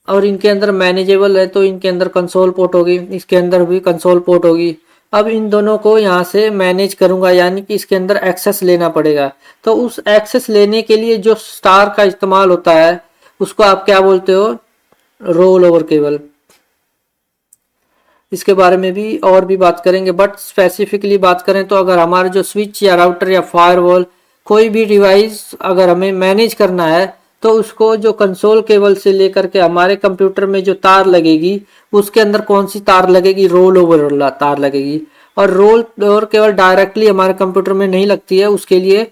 और इनके अंदर मैनेजेबल है तो इनके अंदर कंसोल पोर्ट होगी, इसके अंदर भी कंसोल पोर्ट होगी। अब इन दोनों को यहाँ से मैनेज करूंगा, यानी कि इसके अंदर एक्सेस लेना पड़ेगा। तो उस एक्सेस लेने के लिए जो स्टार का इस्तेमाल होता है उसको आप क्या बोलते हो? Roll over cable. इसके बारे में भी और भी बात करेंगे, बट स्पेसिफिकली बात करें तो अगर हमारा जो स्विच या राउटर या फायरवॉल कोई भी डिवाइस अगर हमें मैनेज करना है, तो उसको जो कंसोल केबल से लेकर के हमारे कंप्यूटर में जो तार लगेगी, उसके अंदर कौन सी तार लगेगी? रोल ओवर तार लगेगी। और रोल ओवर केबल डायरेक्टली हमारे कंप्यूटर में नहीं लगती है, उसके लिए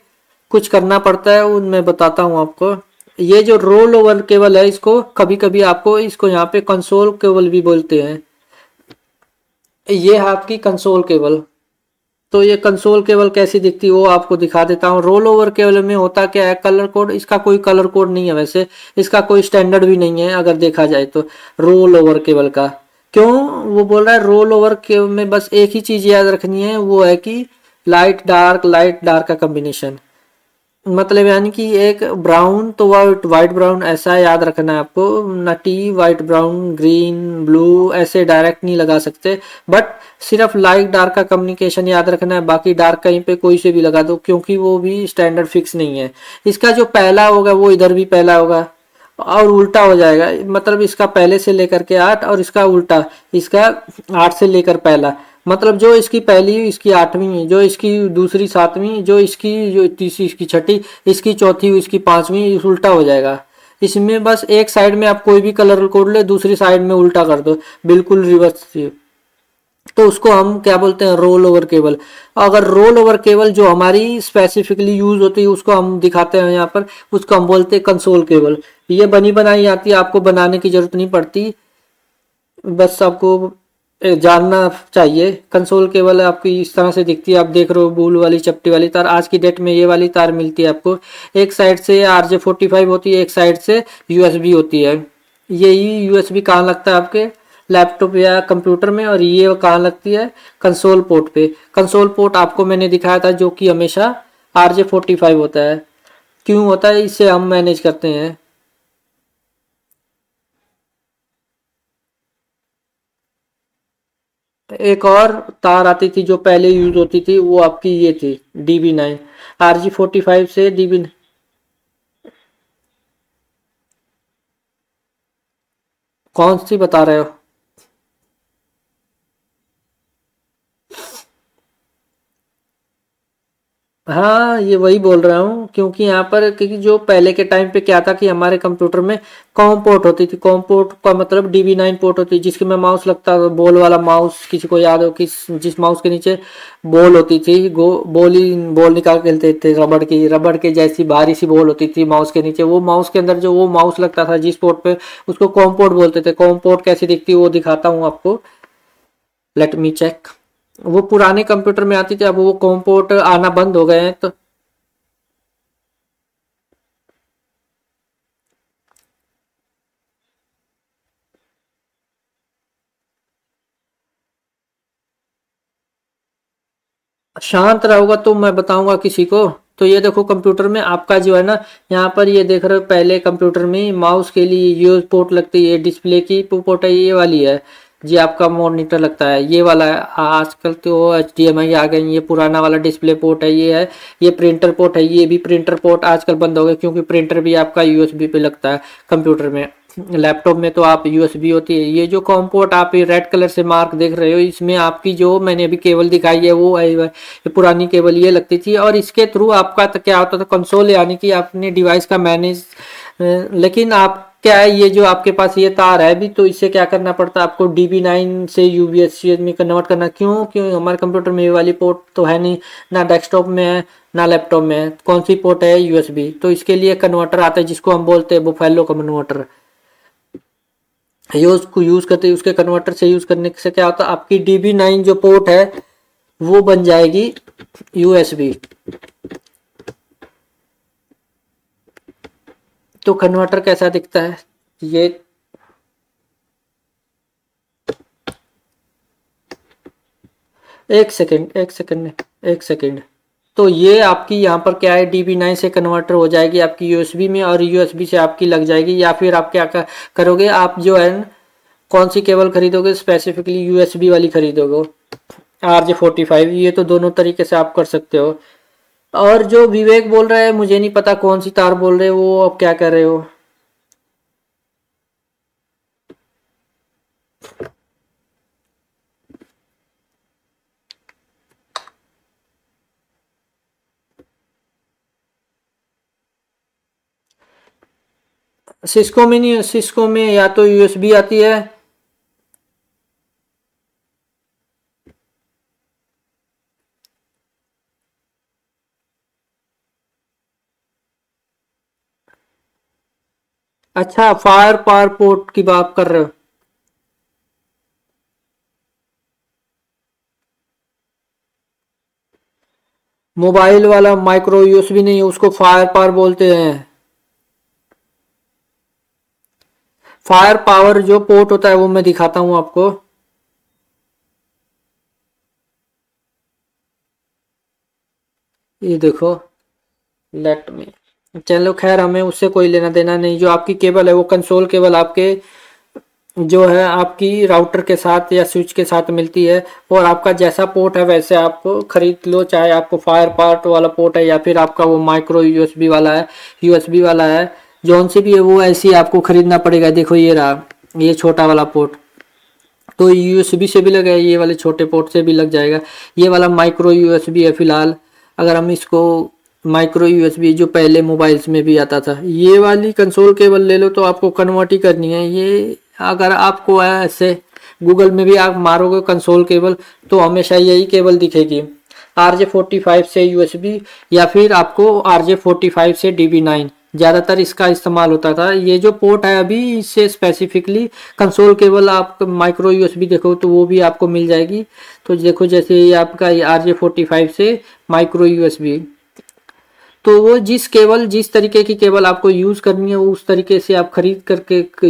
कुछ करना पड़ता है, मैं बताता हूँ आपको। ये जो रोल ओवर केबल है, इसको कभी कभी आपको इसको यहाँ पे कंसोल केबल भी बोलते हैं। ये है आपकी कंसोल केबल। तो ये कंसोल केबल कैसी दिखती है वो आपको दिखा देता हूँ। रोल ओवर केबल में होता क्या है, कलर कोड, इसका कोई कलर कोड नहीं है, वैसे इसका कोई स्टैंडर्ड भी नहीं है अगर देखा जाए तो रोल ओवर केबल का। क्यों? वो बोल रहा है रोल ओवर केबल में बस एक ही चीज याद रखनी है, वो है कि लाइट डार्क का कॉम्बिनेशन। मतलब यानी कि एक ब्राउन तो वाइट, वाइट ब्राउन ऐसा याद रखना है आपको, नटी वाइट ब्राउन ग्रीन ब्लू ऐसे डायरेक्ट नहीं लगा सकते, बट सिर्फ लाइट डार्क का कम्युनिकेशन याद रखना है। बाकी डार्क कहीं पे कोई से भी लगा दो, क्योंकि वो भी स्टैंडर्ड फिक्स नहीं है। इसका जो पहला होगा वो इधर भी पहला होगा, और उल्टा हो जाएगा, मतलब इसका पहले से लेकर के 8 और इसका उल्टा, इसका 8 से लेकर पहला। मतलब जो इसकी पहली इसकी 8वीं, जो इसकी दूसरी 7वीं, जो इसकी जो तीसरी इसकी छठी, इसकी चौथी इसकी 5वीं, इस उल्टा हो जाएगा। इसमें बस एक साइड में आप कोई भी कलर कोड ले, दूसरी साइड में उल्टा कर दो, बिल्कुल रिवर्स। तो उसको हम क्या बोलते हैं, रोल ओवर केबल। अगर रोल ओवर केबल जो हमारी स्पेसिफिकली यूज होती है उसको हम दिखाते हैं यहाँ पर, उसको हम बोलते हैं कंसोल केबल। ये बनी बनाई आती है, आपको बनाने की जरूरत नहीं पड़ती, बस आपको जानना चाहिए। कंसोल केबल आपकी इस तरह से दिखती है, आप देख रहे हो बुल वाली चपटी वाली तार। आज की डेट में ये वाली तार मिलती है आपको, एक साइड से RJ45 होती है, एक साइड से यूएसबी होती है। यही यूएसबी कहाँ लगता है आपके लैपटॉप या कंप्यूटर में, और ये कहाँ लगती है कंसोल पोर्ट पे। कंसोल पोर्ट आपको मैंने दिखाया था जो कि हमेशा RJ45 होता है। क्यों होता है, इससे हम मैनेज करते हैं। एक और तार आती थी जो पहले यूज होती थी, वो आपकी ये थी DB9। RJ45 से DB, कौन सी बता रहे हो? हाँ, ये वही बोल रहा हूँ, क्योंकि यहाँ पर क्योंकि जो पहले के टाइम पे क्या था कि हमारे कंप्यूटर में कॉम पोर्ट होती थी। कॉम पोर्ट का मतलब DB9 पोर्ट होती है, जिसके में माउस लगता था, बॉल वाला माउस। किसी को याद हो किस जिस माउस के नीचे बॉल होती थी, गो बॉल ही बॉल निकाल के खेलते थे, रबड़ के जैसी भारी सी बॉल होती थी माउस के नीचे। वो माउस के अंदर जो वो माउस लगता था जिस पोर्ट पे, उसको कॉम पोर्ट बोलते थे। कॉम पोर्ट कैसी दिखती है वो दिखाता हूँ आपको, लेट मी चेक। वो पुराने कंप्यूटर में आती थी, अब वो कॉम पोर्ट आना बंद हो गए हैं तो। शांत रहोगा तो मैं बताऊंगा किसी को। तो ये देखो कंप्यूटर में आपका जो है ना, यहाँ पर ये देख रहे हो, पहले कंप्यूटर में माउस के लिए ये पोर्ट लगती है, डिस्प्ले की पोर्ट है ये वाली है। जी आपका मॉनिटर लगता है ये वाला है। आजकल तो HDMI आ गई, ये पुराना वाला डिस्प्ले पोर्ट है ये है। ये प्रिंटर पोर्ट है, ये भी प्रिंटर पोर्ट आजकल बंद हो गए, क्योंकि प्रिंटर भी आपका यूएसबी पे लगता है कंप्यूटर में। लैपटॉप में तो आप यूएसबी होती है। ये जो कॉम पोर्ट आप ये रेड कलर से मार्क देख रहे हो, इसमें आपकी जो मैंने अभी केबल दिखाई है वो है, ये पुरानी केबल ये लगती थी। और इसके थ्रू आपका तो क्या होता था, कंसोल यानी कि अपने डिवाइस का मैनेज। लेकिन आप क्या है, ये जो आपके पास ये तार है भी, तो इससे क्या करना पड़ता है आपको, DB9 से UVSC में कन्वर्ट करना। क्यों? क्यों हमारे कंप्यूटर में ये वाली पोर्ट तो है नहीं, ना डेस्कटॉप में है ना लैपटॉप में है। कौन सी पोर्ट है? USB। तो इसके लिए कन्वर्टर आता है जिसको हम बोलते हैं बुफेलो कन्वर्टर। यूज को यूज करते हैं, उसके कन्वर्टर से यूज करने से क्या होता है, आपकी DB9 जो पोर्ट है वो बन जाएगी USB। तो कन्वर्टर कैसा दिखता है ये, एक सेकेंड। तो ये आपकी यहाँ पर क्या है, DB9 से कन्वर्टर हो जाएगी आपकी USB में, और USB से आपकी लग जाएगी। या फिर आप क्या करोगे, आप जो है कौन सी केबल खरीदोगे, स्पेसिफिकली USB वाली खरीदोगे, RJ45। ये तो दोनों तरीके से आप कर सकते हो। और जो विवेक बोल रहा है, मुझे नहीं पता कौन सी तार बोल रहे हो वो, अब क्या कर रहे हो? सिस्को में नहीं, सिस्को में या तो USB आती है। अच्छा, फायर पावर पोर्ट की बात कर रहे हो? मोबाइल वाला माइक्रो USB नहीं, उसको फायर पावर बोलते हैं। फायर पावर जो पोर्ट होता है वो मैं दिखाता हूं आपको। ये देखो, लेट में, चलो खैर हमें उससे कोई लेना देना नहीं। जो आपकी केबल है वो कंसोल केबल आपके जो है आपकी राउटर के साथ या स्विच के साथ मिलती है। और आपका जैसा पोर्ट है वैसे आप खरीद लो, चाहे आपको फायर पार्ट वाला पोर्ट है या फिर आपका वो माइक्रो USB वाला है, USB वाला है, जौन सी भी है वो ऐसी आपको खरीदना पड़ेगा। देखो ये रहा, ये छोटा वाला पोर्ट तो USB से भी लगा है, ये वाले छोटे पोर्ट से भी लग जाएगा। ये वाला माइक्रो USB है फिलहाल। अगर हम इसको माइक्रो USB जो पहले मोबाइल्स में भी आता था, ये वाली कंसोल केबल ले लो तो आपको कन्वर्ट ही करनी है। ये अगर आपको ऐसे गूगल में भी आप मारोगे कंसोल केबल तो हमेशा यही केबल दिखेगी, RJ45 से यूएसबी या फिर आपको RJ45 से DB9 ज़्यादातर इसका इस्तेमाल होता था। ये जो पोर्ट है अभी इससे स्पेसिफिकली कंसोल केबल आप माइक्रो यूएसबी देखो तो वो भी आपको मिल जाएगी। तो देखो जैसे ये आपका RJ45 से माइक्रो यूएसबी, तो वो जिस तरीके की केबल आपको यूज करनी है वो उस तरीके से आप खरीद करके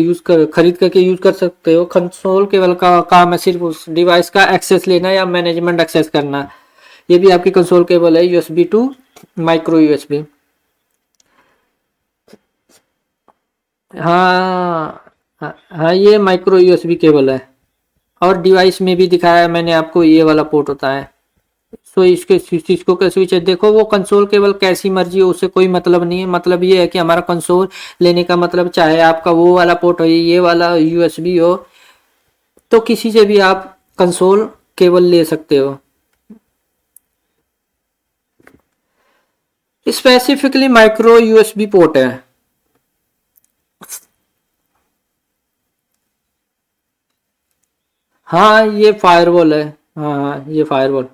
यूज कर सकते हो। कंसोल केबल का काम है सिर्फ उस डिवाइस का एक्सेस लेना या मैनेजमेंट एक्सेस करना। ये भी आपकी कंसोल केबल है यूएसबी टू माइक्रो यूएसबी। हाँ हाँ हाँ, ये माइक्रो यूएसबी केबल है और डिवाइस में भी दिखाया है मैंने आपको, ये वाला पोर्ट होता है। सो इसके स्विच को का स्विच है, देखो वो कंसोल केबल कैसी मर्जी हो उससे कोई मतलब नहीं है। मतलब ये है कि हमारा कंसोल लेने का मतलब चाहे आपका वो वाला पोर्ट हो ये वाला यूएसबी हो, तो किसी से भी आप कंसोल केबल ले सकते हो। स्पेसिफिकली माइक्रो यूएसबी पोर्ट है। हाँ ये फायरवॉल है। हाँ हाँ ये फायरवॉल।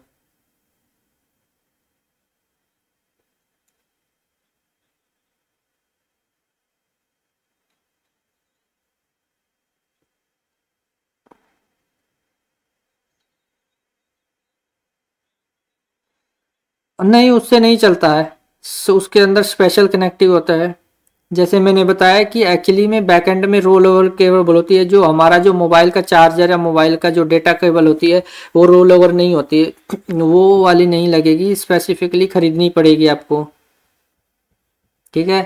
नहीं उससे नहीं चलता है। उसके अंदर स्पेशल कनेक्टिव होता है। जैसे मैंने बताया कि एक्चुअली में बैकएंड में रोल ओवर केबल होती है, जो हमारा जो मोबाइल का चार्जर या मोबाइल का जो डेटा केबल होती है वो रोल ओवर नहीं होती है, वो वाली नहीं लगेगी, स्पेसिफिकली खरीदनी पड़ेगी आपको। ठीक है।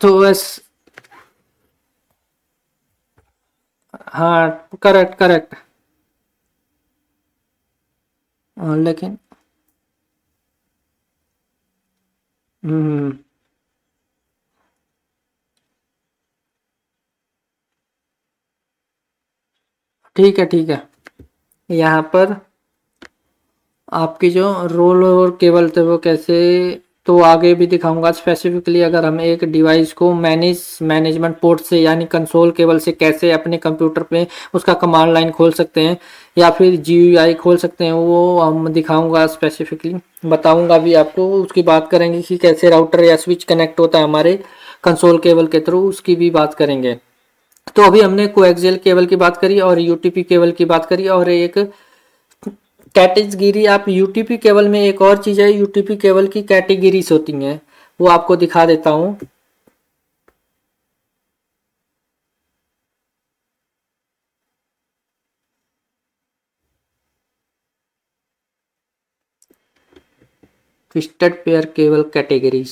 तो बस। हाँ करेक्ट करेक्ट। लेकिन हम्म, ठीक है ठीक है। यहाँ पर आपकी जो रोल ओवर केबल थे वो कैसे, तो आगे भी दिखाऊंगा स्पेसिफिकली। अगर हम एक डिवाइस को मैनेजमेंट पोर्ट से यानी कंसोल केबल से कैसे अपने कंप्यूटर पे उसका कमांड लाइन खोल सकते हैं या फिर जीयूआई खोल सकते हैं, वो हम दिखाऊंगा स्पेसिफिकली, बताऊंगा भी आपको। उसकी बात करेंगे कि कैसे राउटर या स्विच कनेक्ट होता है हमारे कंसोल केबल के थ्रू, उसकी भी बात करेंगे। तो अभी हमने कोएक्सियल केबल की बात करी और यूटीपी केबल की बात करी, और एक कैटेगरी आप यूटीपी केबल में एक और चीज है, यूटीपी केबल की कैटेगरीज होती हैं, वो आपको दिखा देता हूँ। Twisted pair cable categories.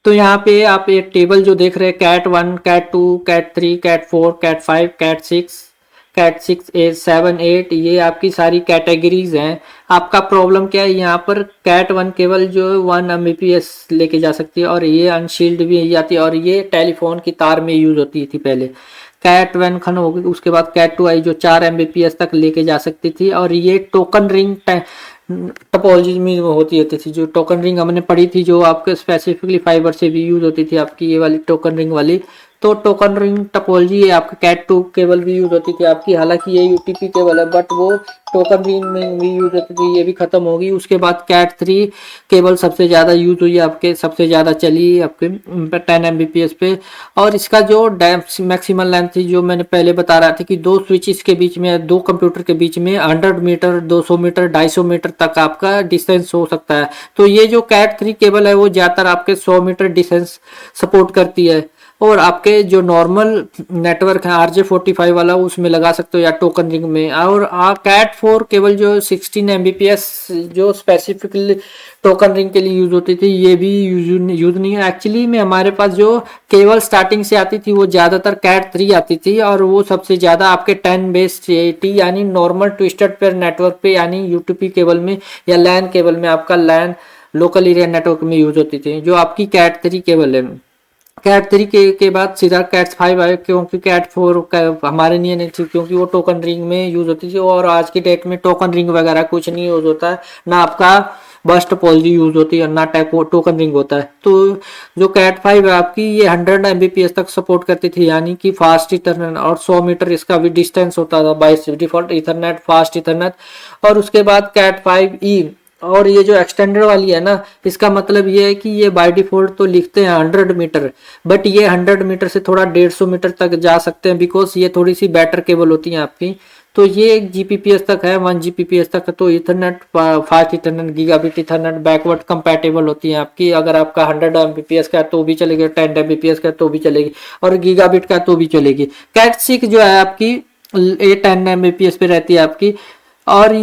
तो यहाँ पे आप ये टेबल जो देख रहे हैं, cat 1 cat 2 cat 3 cat 4 cat 5 cat 6 cat 6 7 8, ये आपकी सारी कैटेगरीज हैं। आपका प्रॉब्लम क्या है, यहाँ पर कैट 1 केवल जो 1 Mbps लेके जा सकती है और ये अनशील्ड भी जाती है, और ये टेलीफोन की तार में यूज होती थी पहले। कैट 1 खन होगी, उसके बाद कैट 2 आई जो 4 Mbps तक लेके जा सकती थी, और ये टोकन रिंग टपोलॉजी में होती थी। जो टोकन रिंग हमने पढ़ी थी जो आपके स्पेसिफिकली फाइबर से भी यूज होती थी, आपकी ये वाली टोकन रिंग वाली। तो टोकन रिंग टपोलॉजी ये आपके कैट 2 केबल भी यूज होती थी आपकी, हालांकि ये यूटीपी केबल है बट वो टोकन रिंग में भी यूज होती थी, ये भी खत्म होगी। उसके बाद कैट 3 केबल सबसे ज़्यादा यूज हुई आपके, सबसे ज़्यादा चली आपके 10 Mbps पे। और इसका जो मैक्सिमम लेंथ थी जो मैंने पहले बता रहा था कि दो स्विचेस के बीच में, दो कंप्यूटर के बीच में 100 मीटर 200 मीटर 250 मीटर तक आपका डिस्टेंस हो सकता है। तो ये जो कैट 3 केबल है वो ज़्यादातर आपके 100 मीटर डिस्टेंस सपोर्ट करती है, और आपके जो नॉर्मल नेटवर्क है RJ45 वाला उसमें लगा सकते हो या टोकन रिंग में। और कैट 4 केबल जो 16 Mbps जो स्पेसिफिकली टोकन रिंग के लिए यूज होती थी, ये भी यूज नहीं है एक्चुअली में। हमारे पास जो केबल स्टार्टिंग से आती थी वो ज़्यादातर कैट 3 आती थी, और वो सबसे ज़्यादा आपके 10 बेस 80 यानी नॉर्मल ट्विस्टेड पेयर नेटवर्क पे यानी यूटीपी केबल में या लैन केबल में, आपका लैन लोकल एरिया नेटवर्क में यूज होती थी जो आपकी कैट 3 केबल है। कैट 3 के बाद सीधा कैट 5 आए, क्योंकि कैट 4 हमारे लिए नहीं थी क्योंकि वो टोकन रिंग में यूज होती थी, और आज की डेट में टोकन रिंग वगैरह कुछ नहीं यूज होता है ना। आपका बस टोपोलॉजी यूज होती है, ना टोकन रिंग होता है। तो जो कैट 5 है आपकी, ये 100 Mbps तक सपोर्ट करती थी, यानी कि फास्ट इथरनेट, और 100 मीटर इसका भी डिस्टेंस होता था by default Ethernet, fast Ethernet. और उसके बाद कैट 5e, और ये जो एक्सटेंडेड वाली है ना, इसका मतलब ये है कि ये बाय डिफॉल्ट तो लिखते हैं 100 मीटर, बट ये 100 मीटर से थोड़ा 150 मीटर तक जा सकते हैं, बिकॉज ये थोड़ी सी बेटर केबल होती है आपकी। तो ये 1 Gbps तक है, 1 Gbps तक। तो Ethernet, fast Ethernet, gigabit Ethernet backward compatible होती है आपकी। अगर आपका 100 Mbps का है तो भी चलेगी, 10 Mbps का तो भी चलेगी, और गीगाबिट का तो भी चलेगी। कैट 6 जो है आपकी, ये 10 Mbps पे रहती है आपकी, और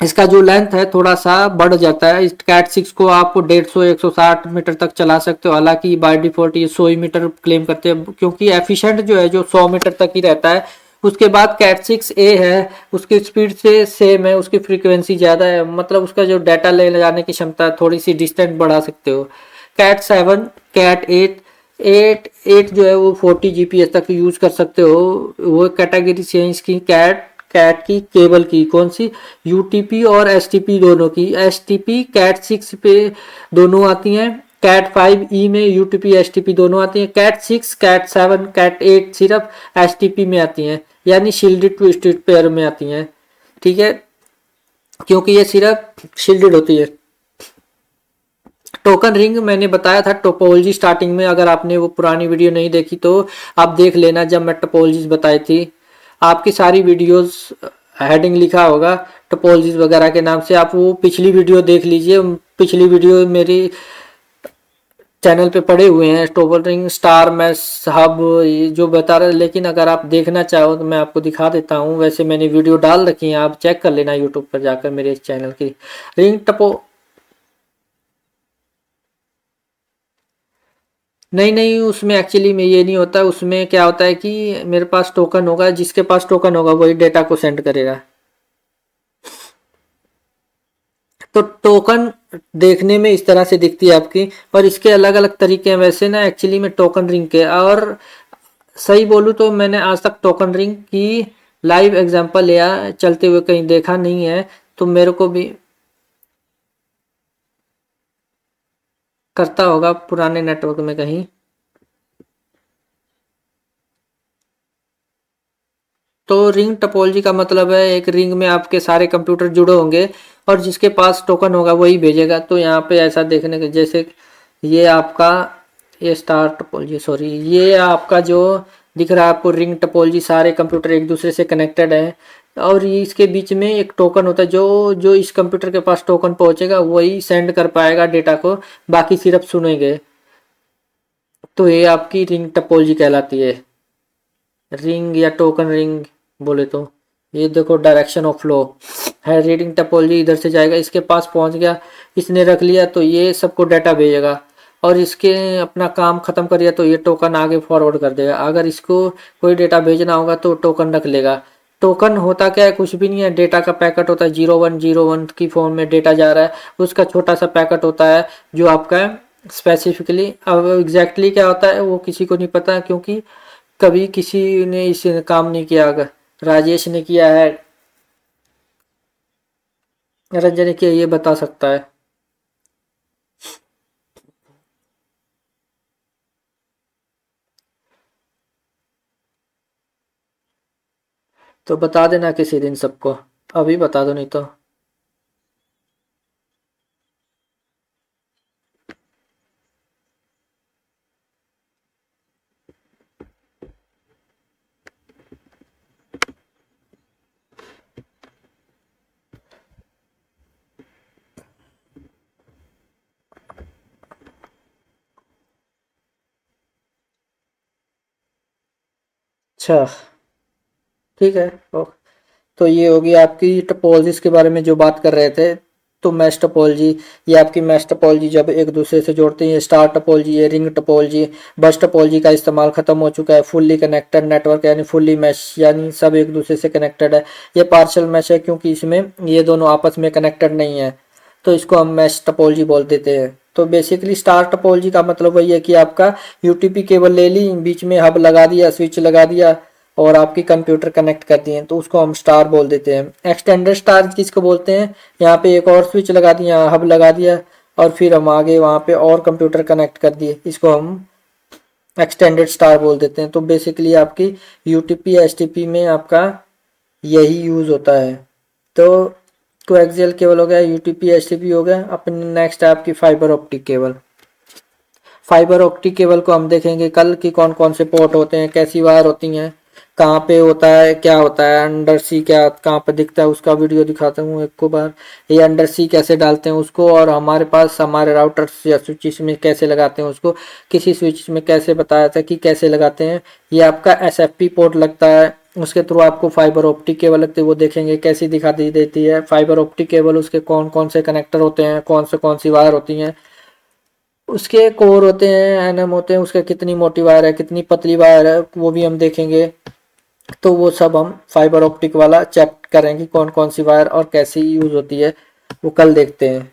इसका जो लेंथ है थोड़ा सा बढ़ जाता है। इस कैट 6 को आप 150-160 मीटर तक चला सकते हो, हालांकि बाय डिफॉल्ट ये 100 मीटर क्लेम करते हैं, क्योंकि एफिशिएंट जो है जो 100 मीटर तक ही रहता है। उसके बाद कैट 6A है, उसकी स्पीड से सेम है, उसकी फ्रीक्वेंसी ज़्यादा है, मतलब उसका जो डाटा ले जाने की क्षमता थोड़ी सी डिस्टेंस बढ़ा सकते हो। कैट 7, कैट 8 जो है वो 40 Gbps तक यूज कर सकते हो। वो कैटेगरी चेंज की कैट की केबल की, कौन सी, यूटीपी और एसटीपी दोनों की। एसटीपी कैट 6 पे दोनों आती हैं, कैट 5e में यूटीपी एसटीपी दोनों आती हैं। कैट 6, कैट 7, कैट 8 सिर्फ एसटीपी में आती हैं, यानी शील्डेड ट्विस्टेड पेयर में आती हैं, ठीक है, क्योंकि ये सिर्फ शील्डेड होती है। टोकन रिंग मैंने बताया था टोपोलॉजी स्टार्टिंग में, अगर आपने वो पुरानी वीडियो नहीं देखी तो आप देख लेना, जब मैं टोपोलॉजीज बताई थी। आपकी सारी वीडियोस हेडिंग लिखा होगा टोपोलॉजीज वगैरह के नाम से, आप वो पिछली वीडियो देख लीजिए। पिछली वीडियो मेरी चैनल पे पड़े हुए हैं, टोपोल रिंग, स्टार मैश हब, जो बता रहा है। लेकिन अगर आप देखना चाहो तो मैं आपको दिखा देता हूँ, वैसे मैंने वीडियो डाल रखी है, आप चेक कर लेना यूट्यूब पर जाकर मेरे चैनल की। रिंग टपो नहीं नहीं, उसमें एक्चुअली में ये नहीं होता। उसमें क्या होता है कि मेरे पास टोकन होगा, जिसके पास टोकन होगा वही डेटा को सेंड करेगा। तो टोकन देखने में इस तरह से दिखती है आपकी, और इसके अलग अलग तरीके हैं वैसे ना एक्चुअली में टोकन रिंग के। और सही बोलूँ तो मैंने आज तक टोकन रिंग की लाइव एग्जांपल या चलते हुए कहीं देखा नहीं है, तो मेरे को भी करता होगा पुराने नेटवर्क में कहीं। तो रिंग टोपोलॉजी का मतलब है एक रिंग में आपके सारे कंप्यूटर जुड़े होंगे, और जिसके पास टोकन होगा वही भेजेगा। तो यहाँ पे ऐसा देखने के जैसे ये आपका, ये स्टार टोपोलॉजी, सॉरी, ये आपका जो दिख रहा है आपको रिंग टोपोलॉजी, सारे कंप्यूटर एक दूसरे से कनेक्टेड है, और ये इसके बीच में एक टोकन होता है, जो जो इस कंप्यूटर के पास टोकन पहुंचेगा वही सेंड कर पाएगा डेटा को, बाकी सिर्फ सुनेंगे। तो ये आपकी रिंग टोपोलॉजी कहलाती है, रिंग या टोकन रिंग बोले तो। ये देखो डायरेक्शन ऑफ फ्लो है, रीडिंग टोपोलॉजी इधर से जाएगा, इसके पास पहुंच गया, इसने रख लिया तो ये सबको डाटा भेजेगा, और इसके अपना काम खत्म कर दिया तो ये टोकन आगे फॉरवर्ड कर देगा। अगर इसको कोई डेटा भेजना होगा तो टोकन रख लेगा। टोकन होता क्या है, कुछ भी नहीं है, डेटा का पैकेट होता है, 0101 की फॉर्म में डेटा जा रहा है, उसका छोटा सा पैकेट होता है जो आपका स्पेसिफिकली। अब एग्जैक्टली क्या होता है वो किसी को नहीं पता, क्योंकि कभी किसी ने इस काम नहीं किया। अगर राजेश ने किया है, रंजन ने किया, ये बता सकता है। तो बता देना किसी दिन सबको, अभी बता दो नहीं तो। अच्छा, ठीक है। तो ये होगी आपकी टोपोलॉजीज के बारे में जो बात कर रहे थे। तो मैश टोपोलॉजी, ये आपकी मैश टोपोलॉजी जब एक दूसरे से जोड़ते हैं, स्टार टोपोलॉजी, ये रिंग टोपोलॉजी। बस टोपोलॉजी का इस्तेमाल खत्म हो चुका है, फुल्ली कनेक्टेड नेटवर्क यानी फुल्ली मैश, यानी सब एक दूसरे से कनेक्टेड है। ये पार्शियल मैश है क्योंकि इसमें ये दोनों आपस में कनेक्टेड नहीं है, तो इसको हम मैश टोपोलॉजी बोल देते हैं। तो बेसिकली स्टार टोपोलॉजी का मतलब वही है कि आपका यूटीपी केबल ले ली, बीच में हब लगा दिया, स्विच लगा दिया, और आपकी कंप्यूटर कनेक्ट कर दिए तो उसको हम स्टार बोल देते हैं। एक्सटेंडेड स्टार किसको बोलते हैं, यहाँ पे एक और स्विच लगा दिया, हब लगा दिया और फिर हम आगे वहाँ पे और कंप्यूटर कनेक्ट कर दिए, इसको हम एक्सटेंडेड स्टार बोल देते हैं। तो बेसिकली आपकी यूटीपी एसटीपी में आपका यही यूज होता है। तो कोएक्सियल केबल हो गया, यूटीपी एसटीपी हो गया। अपने नेक्स्ट है आपकी fibre optic cable. Fibre optic cable को हम देखेंगे कल की कौन कौन से पोर्ट होते हैं, कैसी वायर होती हैं, कहाँ पे होता है, क्या होता है, अंडर सी क्या कहाँ पे दिखता है, उसका वीडियो दिखाता हूँ एक को बार। ये अंडर सी कैसे डालते हैं उसको, और हमारे पास हमारे राउटर्स या स्विचेस में कैसे लगाते हैं उसको, किसी स्विच में कैसे बताया था कि कैसे लगाते हैं। ये आपका एसएफपी पोर्ट लगता है, उसके थ्रू आपको फाइबर ऑप्टिक केबल लगती है, वो देखेंगे कैसी दिखा दी देती है फाइबर ऑप्टिक केबल, उसके कौन कौन से कनेक्टर होते हैं, कौन सी वायर होती हैं, उसके कोर होते हैं, एनएम होते हैं, उसके कितनी मोटी वायर है, कितनी पतली वायर है, वो भी हम देखेंगे। तो वो सब हम फाइबर ऑप्टिक वाला चेक करेंगे कौन कौन सी वायर और कैसी यूज होती है, वो कल देखते हैं।